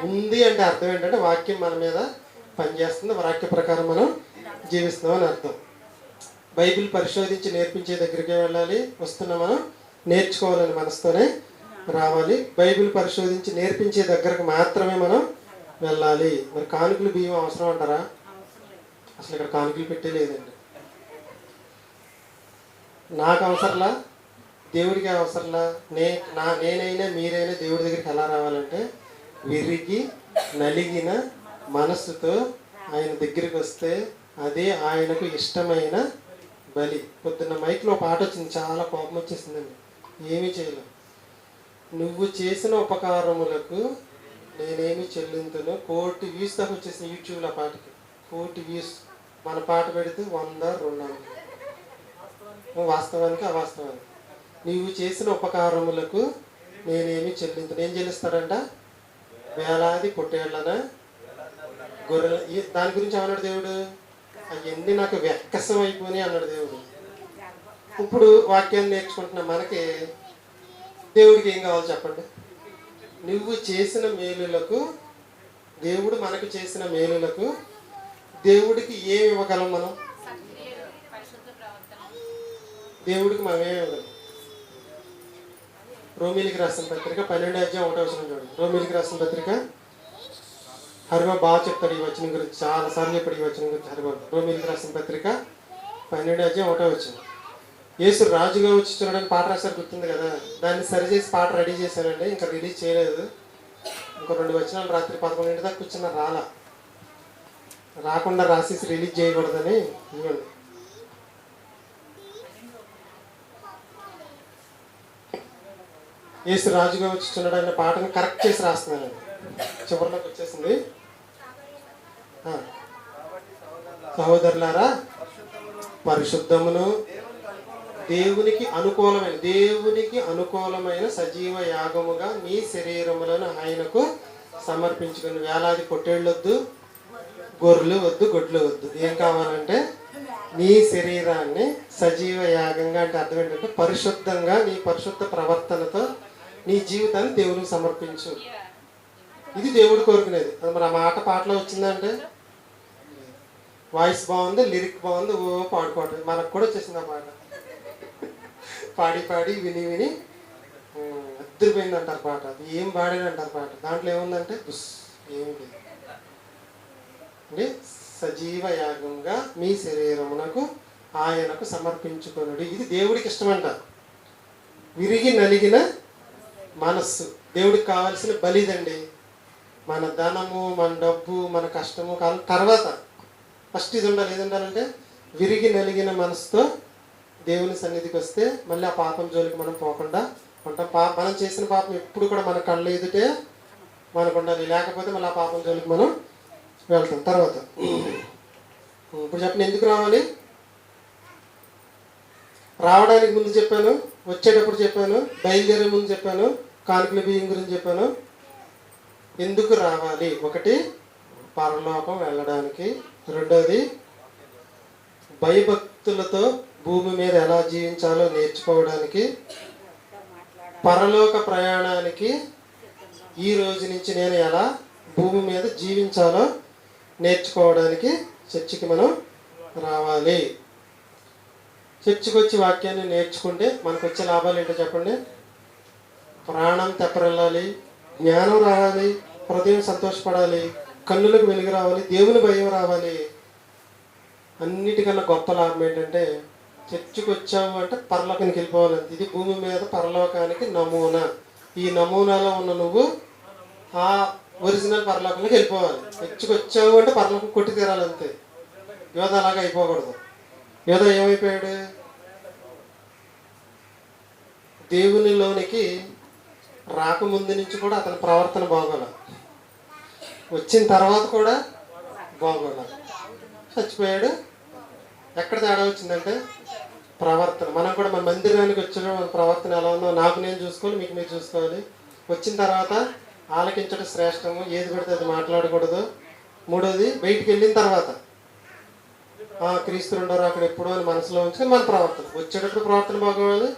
ఉంది అంటే అర్థం ఏంటంటే వాక్యం మన మీద పనిచేస్తుంది, వాక్య ప్రకారం మనం జీవిస్తున్నాం అని అర్థం. బైబిల్ పరిశోధించి నేర్పించే దగ్గరికి వెళ్ళాలి, వస్తున్నా మనం నేర్చుకోవాలని మనసుతోనే రావాలి. బైబిల్ పరిశోధించి నేర్పించే దగ్గరకు మాత్రమే మనం వెళ్ళాలి. మరి కానుకలు బియ్యం అవసరం అంటారా? అసలు ఇక్కడ కానుకలు పెట్టే లేదండి. నాకు అవసరంలా, దేవుడికి అవసరంలా. నేనైనా మీరైనా దేవుడి దగ్గరికి ఎలా రావాలంటే విరిగి నలిగిన మనస్సుతో ఆయన దగ్గరికి వస్తే అదే ఆయనకు ఇష్టమైన బలి. పొద్దున్న మైక్లో పాట వచ్చింది, చాలా కోపం వచ్చేసిందండి. ఏమీ చేయలేం. నువ్వు చేసిన ఉపకారములకు నేనేమి చెల్లింతును. 1 కోటి వ్యూస్ దాకా వచ్చేసింది యూట్యూబ్లో ఆ పాటకి. 1 కోటి వ్యూస్. మన పాట పెడితే 100, 200. వాస్తవానికి అవాస్తవానికి. నీవు చేసిన ఉపకారములకు నేనేమి చెల్లింతును. ఏం చెల్లిస్తాడంట? వేలాది పొట్టేళ్లన గొర్రెల. దాని గురించి ఏమన్నాడు దేవుడు? అవన్నీ నాకు వెక్కసం అయిపోయి అన్నాడు దేవుడు. ఇప్పుడు వాక్యాన్ని నేర్చుకుంటున్న మనకి దేవుడికి ఏం కావాలి చెప్పండి? నువ్వు చేసిన మేలులకు, దేవుడు మనకు చేసిన మేలులకు దేవుడికి ఏమి ఇవ్వగలం మనం? దేవుడికి మనం ఏమి ఇవ్వగలం? రోమిలికి రాసిన పత్రిక 12:1 చూడండి. రోమిలికి రాసిన పత్రిక. హరిబా బాగా చెప్తాడు ఈ వచనం గురించి, చాలాసార్లు చెప్పాడు ఈ వచనం గురించి హరిబా. రోమిలికి రాసిన పత్రిక 12:1. యేసు రాజుగా వచ్చి చూడడానికి పాట రాశారు, గుర్తుంది కదా? దాన్ని సరిచేసి పాట రెడీ చేశానండి, ఇంకా రిలీజ్ చేయలేదు. ఇంకో 2 వచనాలు రాత్రి 11 దాకా కూర్చున్న రాకుండా రాసేసి రిలీజ్ చేయకూడదని ఇవ్వండి. యేసు రాజుగా వచ్చి చూడడానికి పాటను కరెక్ట్ చేసి రాస్తున్నానండి. చివరిలోకి వచ్చేసింది. సహోదరులారా, పరిశుద్ధమును దేవునికి అనుకూలమైన సజీవ యాగముగా మీ శరీరములను ఆయనకు సమర్పించుకుని. వేలాది పొట్టేళ్ళు వద్దు, గొర్రెలు వద్దు, గొడ్లు వద్దు. ఏం కావాలంటే నీ శరీరాన్ని సజీవ యాగంగా, అంటే అర్థం ఏంటంటే పరిశుద్ధంగా, నీ పరిశుద్ధ ప్రవర్తనతో నీ జీవితాన్ని దేవునికి సమర్పించు. ఇది దేవుడు కోరుకునేది. మరి ఆ మాట పాటలో వచ్చిందంటే వాయిస్ బాగుంది, లిరిక్ బాగుంది, పాడుకోవటం. మనకు కూడా వచ్చేసింది ఆ పాట. పాడి విని అద్దరిపోయింది అంటారు పాట. అది ఏం పాడేది అంటారు పాట. దాంట్లో ఏముందంటే ఏమి లేదు అంటే సజీవ యాగంగా మీ శరీరమునకు ఆయనకు సమర్పించుకొనుడి. ఇది దేవుడికి ఇష్టమంట. విరిగి నలిగిన మనస్సు దేవుడికి కావాల్సిన బలిదండి. మన ధనము, మన డబ్బు, మన కష్టము తర్వాత ఫస్ట్ ఇది ఉండాలి. ఏది ఉండాలంటే విరిగి నలిగిన మనసుతో దేవుని సన్నిధికి వస్తే మళ్ళీ ఆ పాపం జోలికి మనం పోకుండా ఉంటాం. మనం చేసిన పాపం ఎప్పుడు కూడా మన కళ్ళ ఎదుటే మనకు ఉండాలి, లేకపోతే మళ్ళీ ఆ పాపం జోలికి మనం వెళ్తాం. తర్వాత ఇప్పుడు చెప్పండి, ఎందుకు రావాలి? రావడానికి ముందు చెప్పాను, వచ్చేటప్పుడు చెప్పాను, బయలుదేరే ముందు చెప్పాను, కానుకల బియ్యం గురించి చెప్పాను. ఎందుకు రావాలి? 1 పరలోకం వెళ్ళడానికి, 2 భయభక్తులతో భూమి మీద ఎలా జీవించాలో నేర్చుకోవడానికి, పరలోక ప్రయాణానికి ఈ రోజు నుంచి నేను ఎలా భూమి మీద జీవించాలో నేర్చుకోవడానికి చర్చికి మనం రావాలి. చర్చికి వచ్చి వాక్యాన్ని నేర్చుకుంటే మనకు వచ్చే లాభాలు ఏంటో చెప్పండి. ప్రాణం తెప్పరెళ్ళాలి, జ్ఞానం రావాలి, హృదయం సంతోషపడాలి, కన్నులకు వెలుగు రావాలి, దేవుని భయం రావాలి. అన్నిటికన్నా గొప్ప లాభం ఏంటంటే చర్చికి వచ్చాము అంటే పరలోకానికి వెళ్ళిపోవాలంటే. ఇది భూమి మీద పరలోకానికి నమూనా. ఈ నమూనాలో ఉన్న నువ్వు ఆ ఒరిజినల్ పరలోకంలోకి వెళ్ళిపోవాలి. చర్చికి వచ్చావు అంటే పరలోకం కొట్టి తీరాలంతే. యోధ అలాగా అయిపోకూడదు. యోధ ఏమైపోయాడు? దేవునిలోనికి రాకముందు నుంచి కూడా అతని ప్రవర్తన బాగోల, వచ్చిన తర్వాత కూడా బాగోల, చచ్చిపోయాడు. ఎక్కడ తేడా వచ్చిందంటే ప్రవర్తన. మనం కూడా మన మందిరానికి వచ్చిన మన ప్రవర్తన ఎలా ఉందో నాకు నేను చూసుకోవాలి, మీకు మీరు చూసుకోవాలి. వచ్చిన తర్వాత ఆలకించడం శ్రేష్టము, ఏది పడితే అది మాట్లాడకూడదు. మూడోది, బయటికి వెళ్ళిన తర్వాత క్రీస్తు ఉండరు అక్కడ ఎప్పుడో అని మనసులో ఉంచుకొని మన ప్రవర్తన, వచ్చేటప్పుడు ప్రవర్తన బాగోవాలి,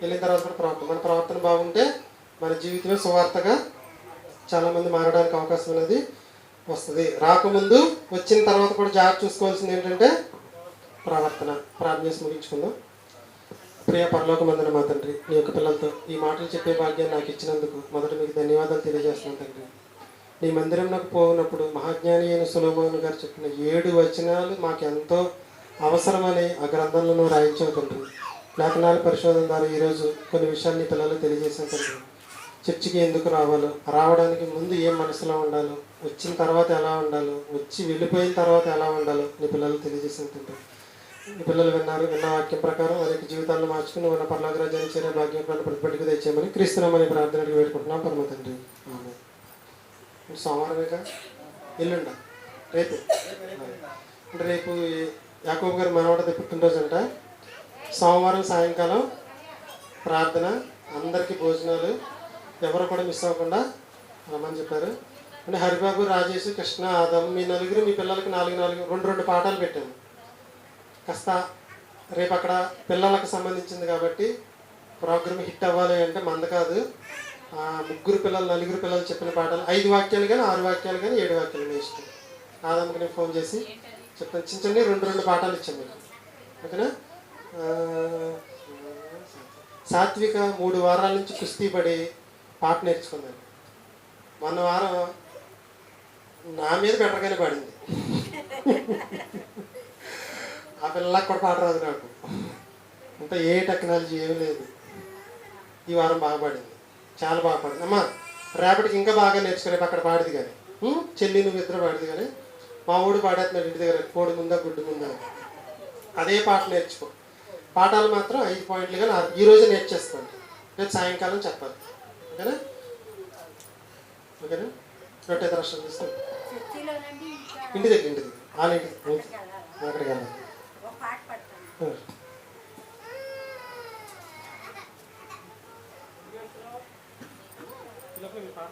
వెళ్ళిన తర్వాత కూడా ప్రవర్తన. మన ప్రవర్తన బాగుంటే మన జీవితమే సువార్తగా చాలామంది మారడానికి అవకాశం అనేది వస్తుంది. రాకముందు వచ్చిన తర్వాత కూడా జాగ్రత్త చూసుకోవాల్సింది ఏంటంటే ప్రవర్తన. ప్రార్థన చేసి ముగించుకుందాం. ప్రియ పరలోకమందున మా తండ్రి, నీ యొక్క పిల్లలతో ఈ మాటలు చెప్పే భాగ్యాన్ని నాకు ఇచ్చినందుకు మొదట మీకు ధన్యవాదాలు తెలియజేస్తున్నాను తండ్రి. నీ మందిరంలోకి పోయినప్పుడు మహాజ్ఞాని అయిన సొలొమోను గారు చెప్పిన 7 వచనాలు మాకెంతో అవసరమని ఆ గ్రంథంలో నువ్వు రాయించావు తండ్రి. లేఖనాల పరిశోధన ద్వారా ఈరోజు కొన్ని విషయాలు నీ పిల్లలు తెలియజేశాను తండ్రి. చర్చికి ఎందుకు రావాలో, రావడానికి ముందు ఏం మనసులో ఉండాలో, వచ్చిన తర్వాత ఎలా ఉండాలో, వచ్చి వెళ్ళిపోయిన తర్వాత ఎలా ఉండాలో నీ పిల్లలు తెలియజేశాను తండ్రి. నీ పిల్లలు విన్నారు. విన్న వాక్యం ప్రకారం అనేక జీవితాలను మార్చుకుని ఉన్న పరలోక రాజ్యాన్ని చేరే భాగ్యం ప్రతిపట్టుకు తెచ్చామని క్రీస్తునామని ప్రార్థనకు వేడుకుంటున్నాం పరమ తండ్రి. ఆమేన్. సోమవారమేగా, ఎల్లుండ, రేపు అంటే రేపు యాకోబు గారు మనవడది పుట్టినరోజు అంట. సోమవారం సాయంకాలం ప్రార్థన, అందరికీ భోజనాలు, ఎవరు కూడా మిస్ అవ్వకుండా రమ్మని చెప్పారు. అంటే హరిబాబు, రాజేష్, కృష్ణ, ఆదాము మీ నలుగురు మీ పిల్లలకి 4 పాఠాలు పెట్టాము. కాస్త రేపు అక్కడ పిల్లలకు సంబంధించింది కాబట్టి ప్రోగ్రామ్ హిట్ అవ్వాలి అంటే మంద కాదు, 4 పిల్లలు చెప్పిన పాఠాలు 5 వాక్యాలు కానీ 6 వాక్యాలు కానీ 7 వాక్యాలు మీ ఇష్టం. ఆదాముకి నేను ఫోన్ చేసి చెప్తాను. చిన్న 2 పాఠాలు ఇచ్చాను మీకు, ఓకేనా. సాత్విక 3 వారాల నుంచి కుస్తీ పడి పాట నేర్చుకున్నాను. మొన్న వారం నా మీద బెటర్గానే పడింది. ఆ పిల్లలకు కూడా పాట రాదు నాకు, అంతా ఏ టెక్నాలజీ ఏమీ లేదు. ఈ వారం బాగా పాడింది, చాలా బాగా పాడింది. అమ్మ రేపటికి ఇంకా బాగా నేర్చుకునే అక్కడ పాడింది. కానీ చెల్లి నువ్వు ఇద్దరు పాడింది. కానీ మా ఊడు పాడేస్తున్నాడు ఇంటి దగ్గర, కోడి ముందా గుడ్డు ముందా. అదే పాట నేర్చుకో. పాఠాలు మాత్రం 5 పాయింట్లు కానీ ఈరోజే నేర్చేస్తాను. రేపు సాయంకాలం చెప్పాలి, ఓకేనా. ఓకేనా. రొట్టె దర్శనం తీస్తాను ఇంటి దగ్గర అక్కడికి వెళ్ళాలి. పాట